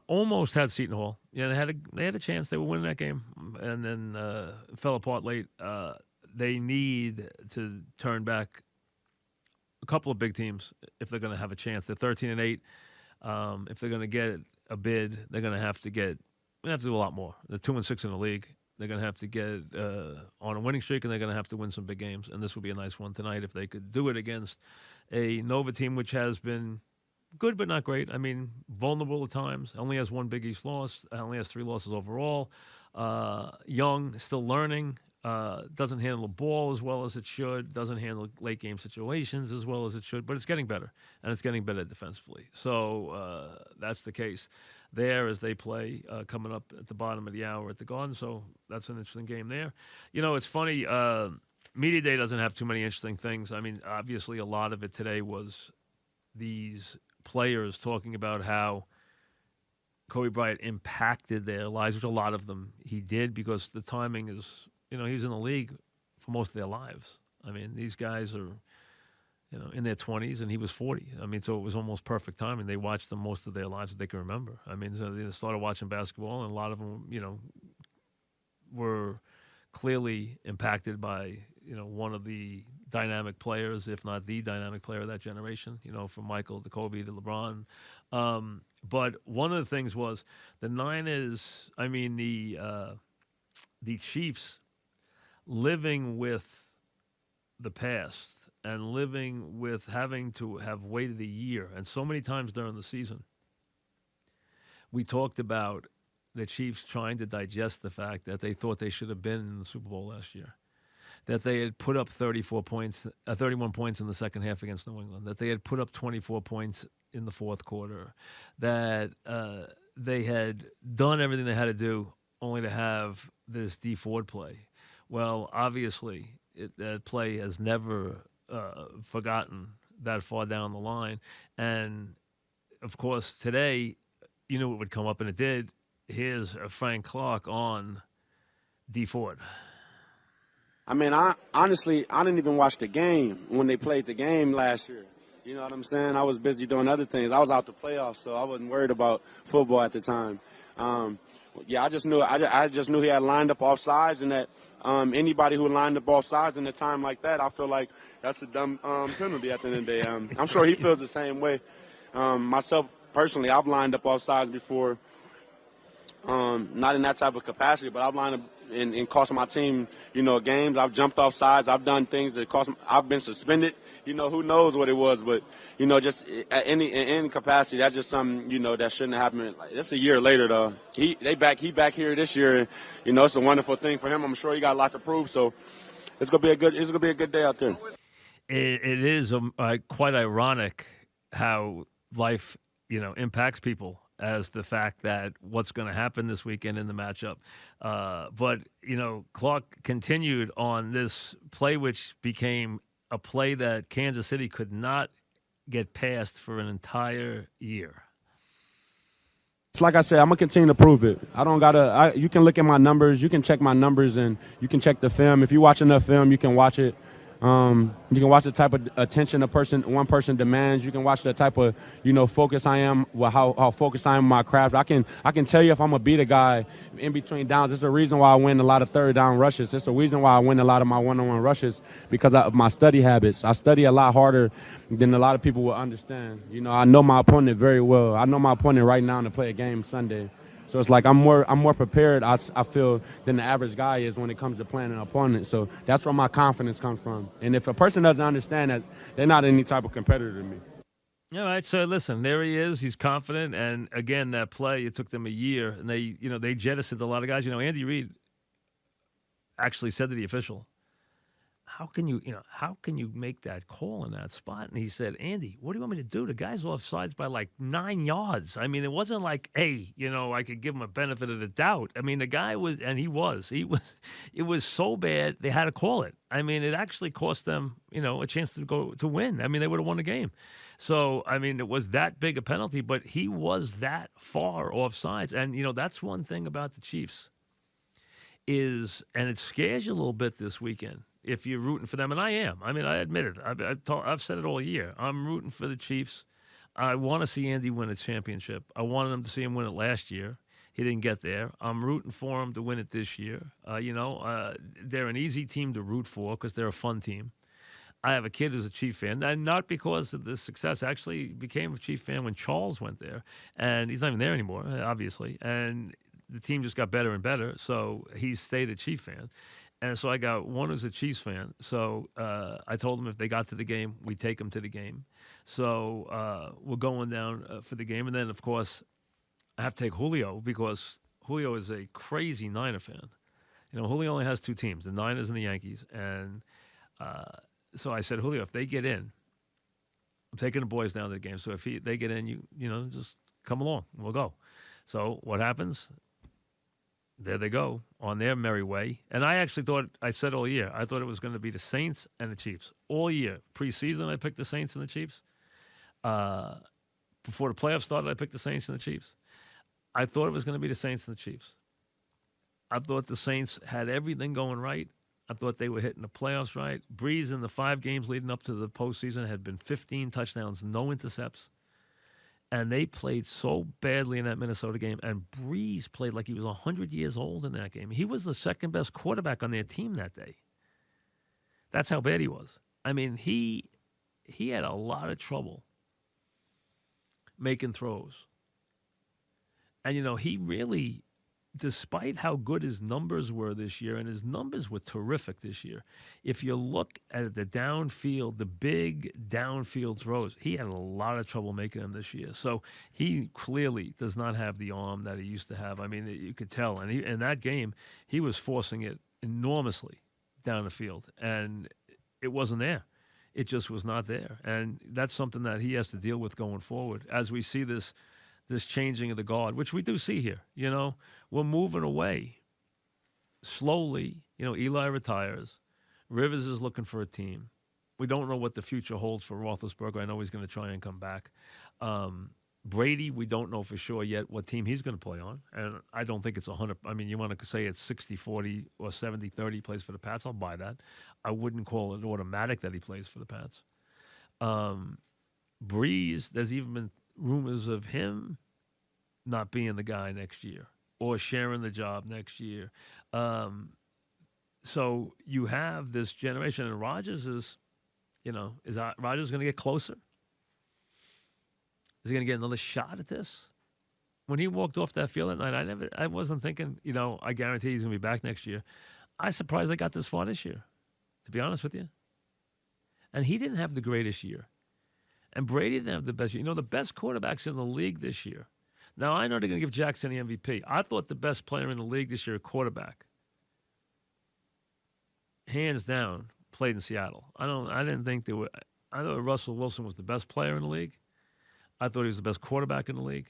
almost had Seton Hall. Yeah, they had a chance. They were winning that game, and then fell apart late. They need to turn back a couple of big teams if they're going to have a chance. They're 13-8. If they're going to get a bid, they're going to have to do a lot more. They're 2-6 in the league. They're going to have to get on a winning streak, and they're going to have to win some big games. And this would be a nice one tonight if they could do it against a Nova team which has been good but not great. I mean, vulnerable at times. Only has one Big East loss. Only has 3 losses overall. Young, still learning. Doesn't handle the ball as well as it should. Doesn't handle late game situations as well as it should. But it's getting better, and it's getting better defensively. So that's the case there as they play coming up at the bottom of the hour at the Garden. So that's an interesting game there. It's funny. Media Day doesn't have too many interesting things. I mean, obviously a lot of it today was these players talking about how Kobe Bryant impacted their lives, which a lot of them he did because the timing is, he's in the league for most of their lives. I mean, these guys are, in their 20s, and he was 40. I mean, so it was almost perfect timing. They watched them most of their lives that they can remember. I mean, so they started watching basketball, and a lot of them, were clearly impacted by, one of the dynamic players, if not the dynamic player of that generation, from Michael to Kobe to LeBron. But one of the things was the Niners, the Chiefs living with the past and living with having to have waited a year. And so many times during the season, we talked about the Chiefs trying to digest the fact that they thought they should have been in the Super Bowl last year, that they had put up 31 points in the second half against New England, that they had put up 24 points in the fourth quarter, that they had done everything they had to do only to have this D Ford play. Well, obviously, that play has never forgotten that far down the line. And, of course, today, you knew it would come up, and it did. Here's Frank Clark on D Ford. I mean, I didn't even watch the game when they played the game last year. You know what I'm saying? I was busy doing other things. I was out the playoffs, so I wasn't worried about football at the time. I just knew he had lined up off sides, and that anybody who lined up off sides in a time like that, I feel like that's a dumb penalty at the end of the day. I'm sure he feels the same way. Myself, personally, I've lined up off sides before, not in that type of capacity, but I've lined up and cost my team, games. I've jumped off sides. I've done things that cost. I've been suspended. Who knows what it was, but just in any capacity, that's just something that shouldn't have happened. Like, that's a year later though. He back here this year, and it's a wonderful thing for him. I'm sure he got a lot to prove. So it's gonna be a good day out there. It is quite ironic how life impacts people, as the fact that what's going to happen this weekend in the matchup. But Clark continued on this play, which became a play that Kansas City could not get past for an entire year. It's like I said, I'm going to continue to prove it. I don't got to – you can look at my numbers. You can check my numbers, and you can check the film. If you watch enough film, you can watch it. You can watch the type of attention one person demands. You can watch the type of focus I am, how focused I am on my craft. I can tell you if I'm gonna beat a guy in between downs. It's a reason why I win a lot of third down rushes. It's a reason why I win a lot of my one-on-one rushes, because of my study habits. I study a lot harder than a lot of people will understand. I know my opponent very well. I know my opponent right now to play a game Sunday. So it's like I'm more prepared, I feel, than the average guy is when it comes to playing an opponent. So that's where my confidence comes from. And if a person doesn't understand that, they're not any type of competitor to me. All right, so listen, there he is. He's confident. And, again, that play, it took them a year. And they jettisoned a lot of guys. Andy Reid actually said to the official, how can you make that call in that spot? And he said, Andy, what do you want me to do? The guy's offsides by like 9 yards. I mean, it wasn't like, hey, I could give him a benefit of the doubt. I mean, the guy was, and it was so bad they had to call it. I mean, it actually cost them, a chance to win. I mean, they would have won the game. So, I mean, it was that big a penalty, but he was that far offsides. And, that's one thing about the Chiefs and it scares you a little bit this weekend, if you're rooting for them, and I am. I mean, I admit it. I've said it all year. I'm rooting for the Chiefs. I want to see Andy win a championship. I wanted him to see him win it last year. He didn't get there. I'm rooting for him to win it this year. They're an easy team to root for because they're a fun team. I have a kid who's a Chief fan, and not because of the success. Actually became a Chief fan when Charles went there, and he's not even there anymore, obviously. And the team just got better and better, so he stayed a Chief fan. And so I got one who's a Chiefs fan. So I told him if they got to the game, we'd take them to the game. So we're going down for the game. And then, of course, I have to take Julio because Julio is a crazy Niner fan. Julio only has two teams, the Niners and the Yankees. And so I said, Julio, if they get in, I'm taking the boys down to the game. So if they get in, you just come along. We'll go. So what happens? There they go on their merry way. And I actually thought, I said all year, I thought it was going to be the Saints and the Chiefs. All year. Preseason, I picked the Saints and the Chiefs. Before the playoffs started, I picked the Saints and the Chiefs. I thought it was going to be the Saints and the Chiefs. I thought the Saints had everything going right. I thought they were hitting the playoffs right. Breeze in the 5 games leading up to the postseason had been 15 touchdowns, no intercepts. And they played so badly in that Minnesota game. And Breeze played like he was 100 years old in that game. He was the second-best quarterback on their team that day. That's how bad he was. I mean, he had a lot of trouble making throws. And, he really, despite how good his numbers were this year, and his numbers were terrific this year, if you look at the downfield, the big downfield throws, he had a lot of trouble making them this year. So he clearly does not have the arm that he used to have. I mean, you could tell. And in that game, he was forcing it enormously down the field, and it wasn't there. It just was not there. And that's something that he has to deal with going forward as we see this changing of the guard, which we do see here. We're moving away slowly. Eli retires. Rivers is looking for a team. We don't know what the future holds for Roethlisberger. I know he's going to try and come back. Brady, we don't know for sure yet what team he's going to play on. And I don't think it's 100. I mean, you want to say it's 60-40 or 70-30 he plays for the Pats. I'll buy that. I wouldn't call it automatic that he plays for the Pats. Breeze, there's even been rumors of him not being the guy next year or sharing the job next year. So you have this generation, and Rodgers is Rodgers going to get closer? Is he going to get another shot at this? When he walked off that field that night, I wasn't thinking, I guarantee he's going to be back next year. I was surprised they got this far this year, to be honest with you. And he didn't have the greatest year. And Brady didn't have the best year. The best quarterbacks in the league this year. Now, I know they're going to give Jackson the MVP. I thought the best player in the league this year, quarterback, hands down, played in Seattle. I didn't think there were. I thought Russell Wilson was the best player in the league. I thought he was the best quarterback in the league.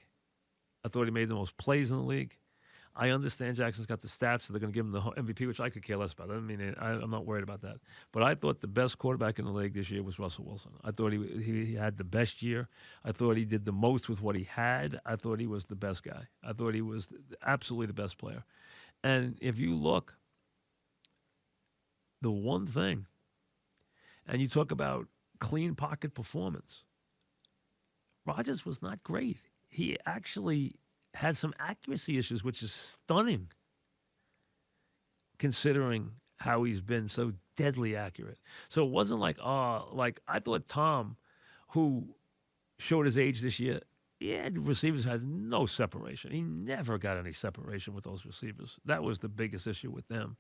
I thought he made the most plays in the league. I understand Jackson's got the stats, so they're going to give him the MVP, which I could care less about. I'm not worried about that. But I thought the best quarterback in the league this year was Russell Wilson. I thought he had the best year. I thought he did the most with what he had. I thought he was the best guy. I thought he was absolutely the best player. And if you look, the one thing, and you talk about clean pocket performance, Rodgers was not great. He actually had some accuracy issues, which is stunning considering how he's been so deadly accurate. So it wasn't like I thought Tom, who showed his age this year, receivers had no separation. He never got any separation with those receivers. That was the biggest issue with them.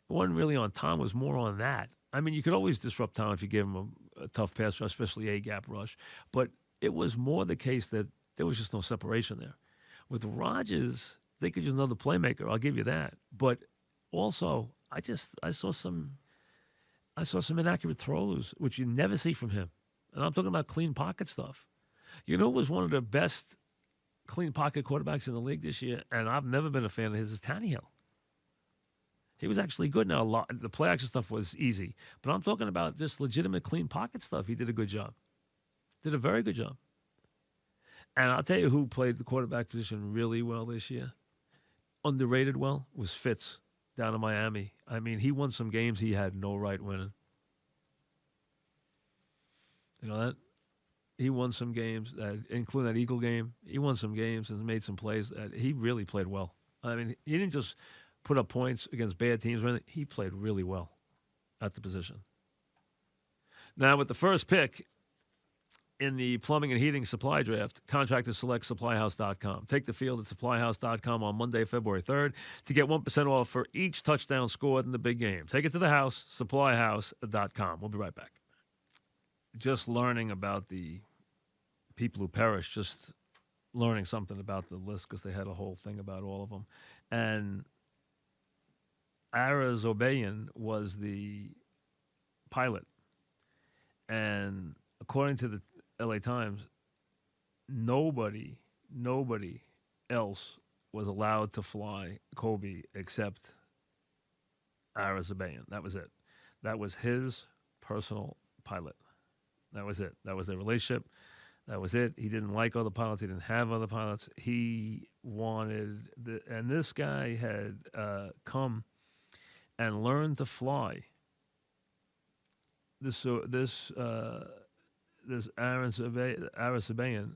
It wasn't really on Tom, it was more on that. I mean, you could always disrupt Tom if you give him a tough pass rush, especially A-gap rush. But it was more the case that there was just no separation there. With Rodgers, they could use another playmaker. I'll give you that. But also, I saw some inaccurate throws, which you never see from him. And I'm talking about clean pocket stuff. Who was one of the best clean pocket quarterbacks in the league this year, and I've never been a fan of his, is Tannehill. He was actually good. Now, the play action stuff was easy. But I'm talking about just legitimate clean pocket stuff. He did a good job. Did a very good job. And I'll tell you who played the quarterback position really well this year, underrated well, was Fitz down in Miami. I mean, he won some games he had no right winning. You know that? He won some games, including that Eagle game. He won some games and made some plays. He really played well. I mean, he didn't just put up points against bad teams or anything. He played really well at the position. Now, with the first pick in the plumbing and heating supply draft, contractors select supplyhouse.com. Take the field at supplyhouse.com on Monday, February 3rd to get 1% off for each touchdown scored in the big game. Take it to the house, supplyhouse.com. We'll be right back. Just learning about the people who perished, just learning something about the list because they had a whole thing about all of them. And Ara Zobayan was the pilot. And according to the LA Times, nobody else was allowed to fly Kobe except Ara Zobayan. That was it. That was his personal pilot. That was it. That was their relationship. That was it. He didn't like other pilots. He didn't have other pilots. He wanted, and this guy had come and learned to fly. This Aaron Sabayan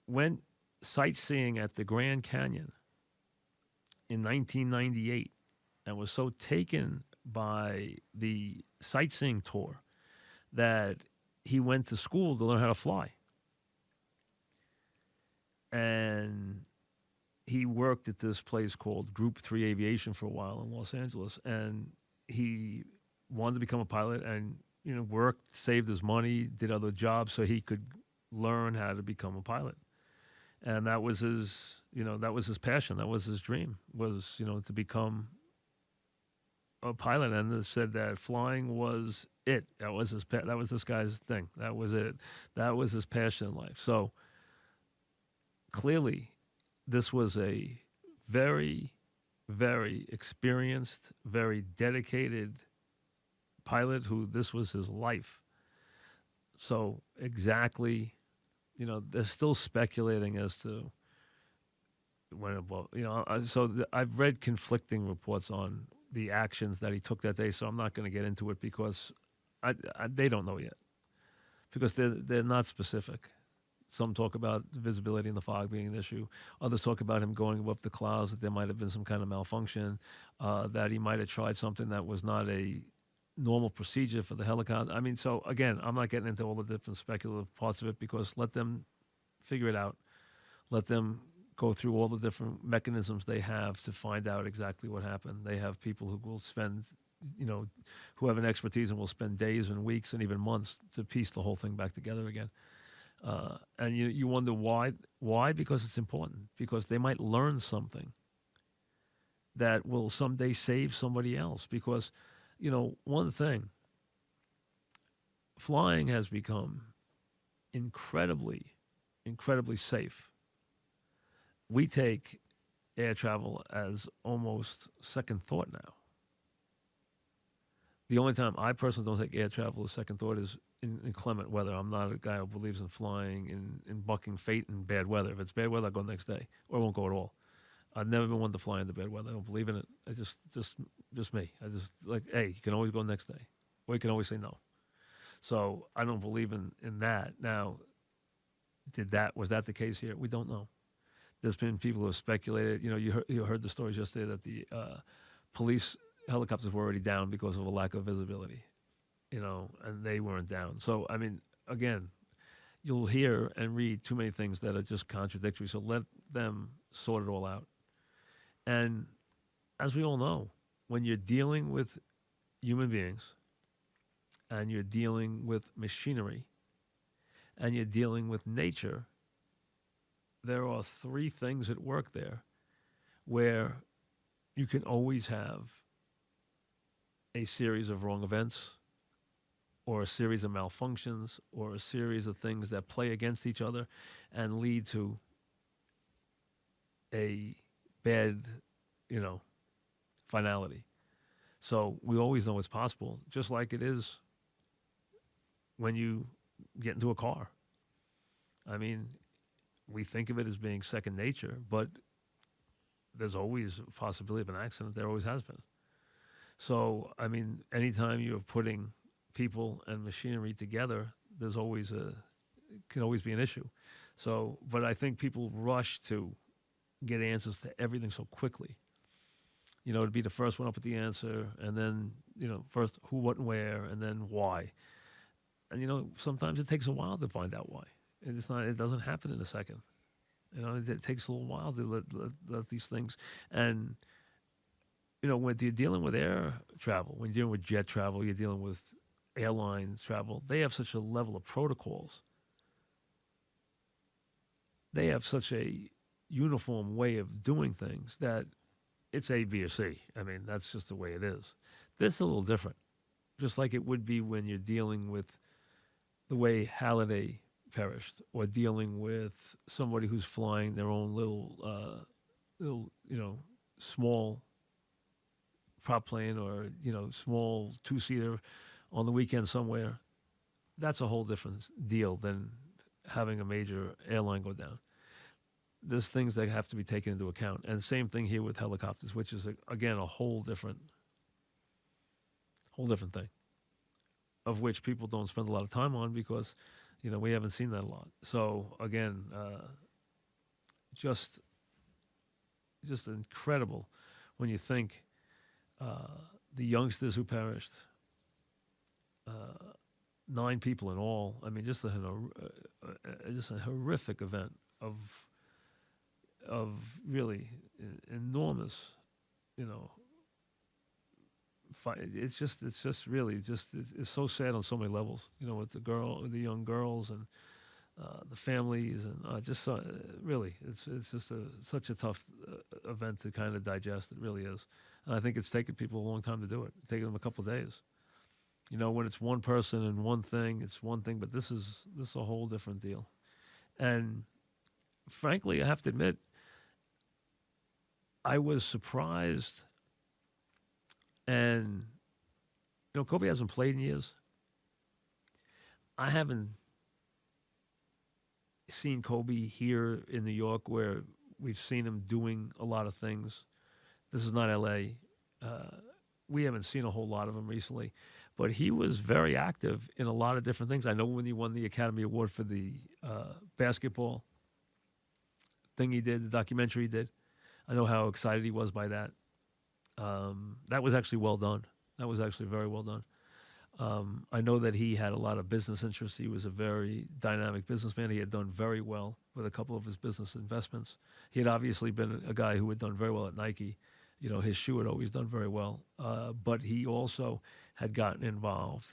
went sightseeing at the Grand Canyon in 1998 and was so taken by the sightseeing tour that he went to school to learn how to fly. And he worked at this place called Group 3 Aviation for a while in Los Angeles. And he wanted to become a pilot and, worked, saved his money, did other jobs so he could learn how to become a pilot. And that was his, that was his passion. That was his dream, was, to become a pilot. And they said that flying was it. That was this guy's thing. That was it. That was his passion in life. So clearly, this was a very, very experienced, very dedicated pilot who this was his life. So exactly, they're still speculating as to when I've read conflicting reports on the actions that he took that day, so I'm not going to get into it because they don't know yet because they're not specific. Some talk about visibility in the fog being an issue. Others talk about him going above the clouds, that there might have been some kind of malfunction, that he might have tried something that was not a normal procedure for the helicopter. I mean, so again, I'm not getting into all the different speculative parts of it because let them figure it out. Let them go through all the different mechanisms they have to find out exactly what happened. They have people who will spend, who have an expertise and will spend days and weeks and even months to piece the whole thing back together again. And you wonder why. Why? Because it's important. Because they might learn something that will someday save somebody else. Because, one thing, flying has become incredibly safe. We take air travel as almost second thought now. The only time I personally don't take air travel as second thought is in inclement weather. I'm not a guy who believes in flying in bucking fate in bad weather. If it's bad weather, I'll go the next day, or I won't go at all. I've never been one to fly in the bad weather. I don't believe in it. I just me. I just like, hey, you can always go next day, or you can always say no. So I don't believe in that. Now, was that the case here? We don't know. There's been people who have speculated. You heard the stories yesterday that the police helicopters were already down because of a lack of visibility, and they weren't down. So, I mean, again, you'll hear and read too many things that are just contradictory. So let them sort it all out. And as we all know, when you're dealing with human beings and you're dealing with machinery and you're dealing with nature, there are three things at work there where you can always have a series of wrong events or a series of malfunctions or a series of things that play against each other and lead to a bad, finality. So we always know it's possible, just like it is when you get into a car. I mean, we think of it as being second nature, but there's always a possibility of an accident. There always has been. So, I mean, anytime you're putting people and machinery together, there's always can always be an issue. So, but I think people rush to get answers to everything so quickly. To be the first one up with the answer, and then, first who, what, and where, and then why. And, sometimes it takes a while to find out why. It doesn't happen in a second. It takes a little while to let these things. And, when you're dealing with air travel, when you're dealing with jet travel, you're dealing with airlines travel, they have such a level of protocols. They have such a uniform way of doing things that it's A, B, or C. I mean, that's just the way it is. This is a little different, just like it would be when you're dealing with the way Halliday perished, or dealing with somebody who's flying their own little small prop plane, or small two-seater on the weekend somewhere. That's a whole different deal than having a major airline go down. There's things that have to be taken into account, and same thing here with helicopters, which is again a whole different thing, of which people don't spend a lot of time on because we haven't seen that a lot. So again, just incredible when you think the youngsters who perished, 9 people in all. I mean, just a horrific event of really enormous, it's so sad on so many levels. With the young girls and the families, and really, it's just such a tough event to kind of digest. It really is, and I think it's taken people a long time to do it. It's taken them a couple of days. When it's one person and one thing, it's one thing, but this is a whole different deal. And frankly, I have to admit, I was surprised. And Kobe hasn't played in years. I haven't seen Kobe here in New York, where we've seen him doing a lot of things. This is not L.A. We haven't seen a whole lot of him recently, but he was very active in a lot of different things. I know when he won the Academy Award for the basketball thing he did, the documentary he did, I know how excited he was by that. That was actually well done. That was actually very well done. I know that he had a lot of business interests. He was a very dynamic businessman. He had done very well with a couple of his business investments. He had obviously been a guy who had done very well at Nike. His shoe had always done very well. But he also had gotten involved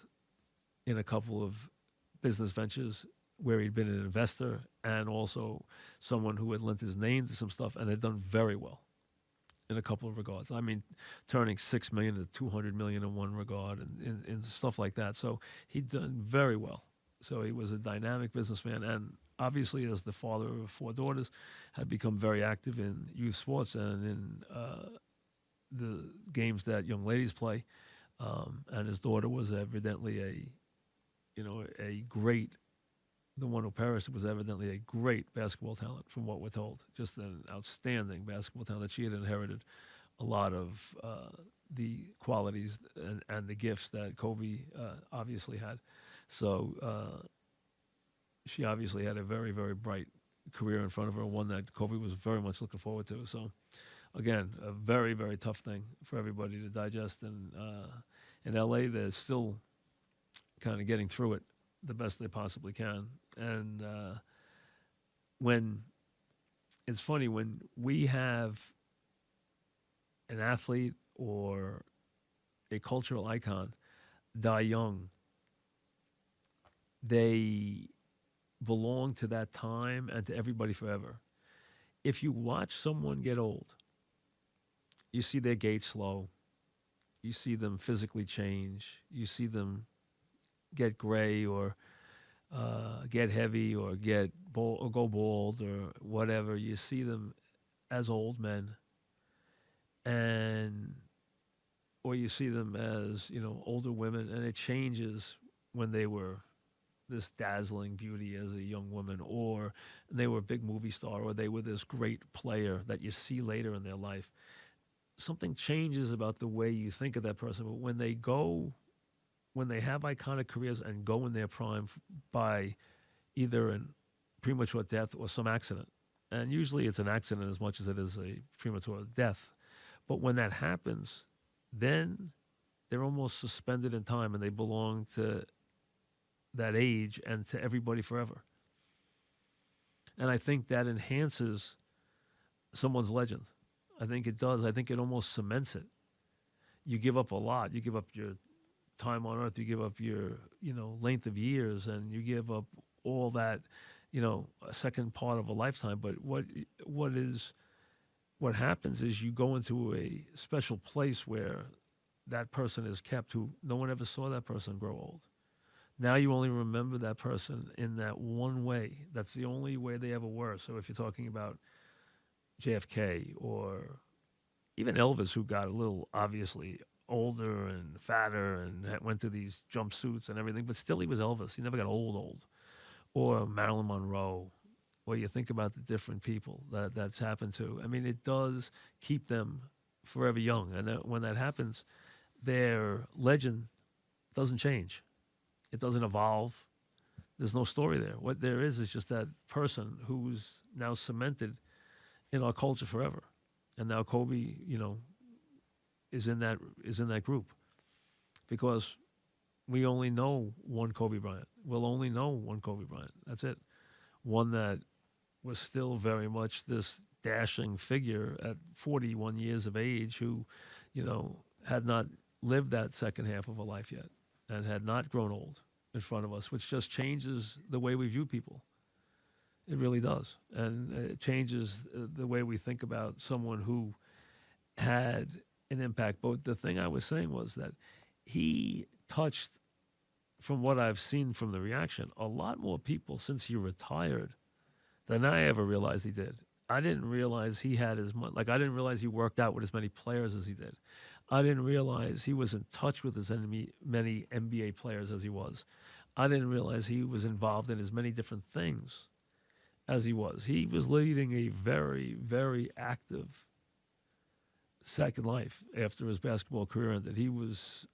in a couple of business ventures where he'd been an investor and also someone who had lent his name to some stuff and had done very well in a couple of regards. I mean, turning $6 million to $200 million in one regard and stuff like that. So he'd done very well. So he was a dynamic businessman, and obviously, as the father of 4 daughters, had become very active in youth sports and in the games that young ladies play. And his daughter was evidently a great. The one who perished was evidently a great basketball talent, from what we're told. Just an outstanding basketball talent. She had inherited a lot of the qualities and the gifts that Kobe obviously had. So she obviously had a very, very bright career in front of her, one that Kobe was very much looking forward to. So, again, a very, very tough thing for everybody to digest. And in L.A., they're still kind of getting through it the best they possibly can. And it's funny, when we have an athlete or a cultural icon die young, they belong to that time and to everybody forever. If you watch someone get old, you see their gait slow, you see them physically change, you see them get gray or get heavy or get bald or go bald or whatever. You see them as old men, or you see them as older women, and it changes when they were this dazzling beauty as a young woman, or they were a big movie star, or they were this great player that you see later in their life. Something changes about the way you think of that person. But when they have iconic careers and go in their prime by either a premature death or some accident, and usually it's an accident as much as it is a premature death, but when that happens, then they're almost suspended in time and they belong to that age and to everybody forever. And I think that enhances someone's legend. I think it does. I think it almost cements it. You give up a lot. You give up your time on earth. You give up your, length of years, and you give up all that, a second part of a lifetime. But what happens is you go into a special place where that person is kept, who no one ever saw that person grow old. Now you only remember that person in that one way. That's the only way they ever were. So if you're talking about JFK or even Elvis, who got a little obviously older and fatter and went to these jumpsuits and everything, but still he was Elvis. He never got old. Or Marilyn Monroe, or you think about the different people that's happened to. I mean, it does keep them forever young. And when that happens, their legend doesn't change. It doesn't evolve. There's no story there. What there is just that person who's now cemented in our culture forever. And now Kobe, is in that group, because we only know one Kobe Bryant. We'll only know one Kobe Bryant. That's it. One that was still very much this dashing figure at 41 years of age, who, had not lived that second half of a life yet and had not grown old in front of us, which just changes the way we view people. It really does. And it changes the way we think about someone who had an impact. But the thing I was saying was that he touched, from what I've seen from the reaction, a lot more people since he retired than I ever realized he did. I didn't realize he had as much, I didn't realize he worked out with as many players as he did. I didn't realize he was in touch with as many NBA players as he was. I didn't realize he was involved in as many different things as he was. He was leading a very, very active second life after his basketball career ended. He was,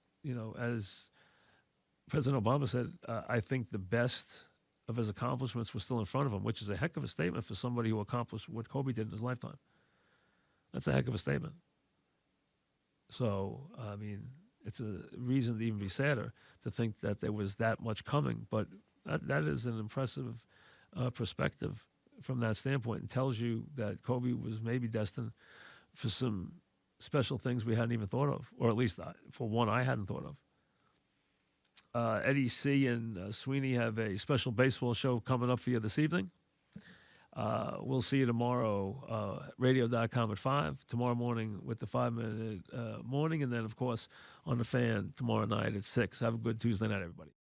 as President Obama said, I think the best of his accomplishments were still in front of him, which is a heck of a statement for somebody who accomplished what Kobe did in his lifetime. That's a heck of a statement. So, I mean, it's a reason to even be sadder to think that there was that much coming. But that is an impressive perspective from that standpoint, and tells you that Kobe was maybe destined for some special things we hadn't even thought of, or at least for one I hadn't thought of. Eddie C. and Sweeney have a special baseball show coming up for you this evening. We'll see you tomorrow, radio.com at 5, tomorrow morning with the 5-minute morning, and then, of course, on the Fan tomorrow night at 6. Have a good Tuesday night, everybody.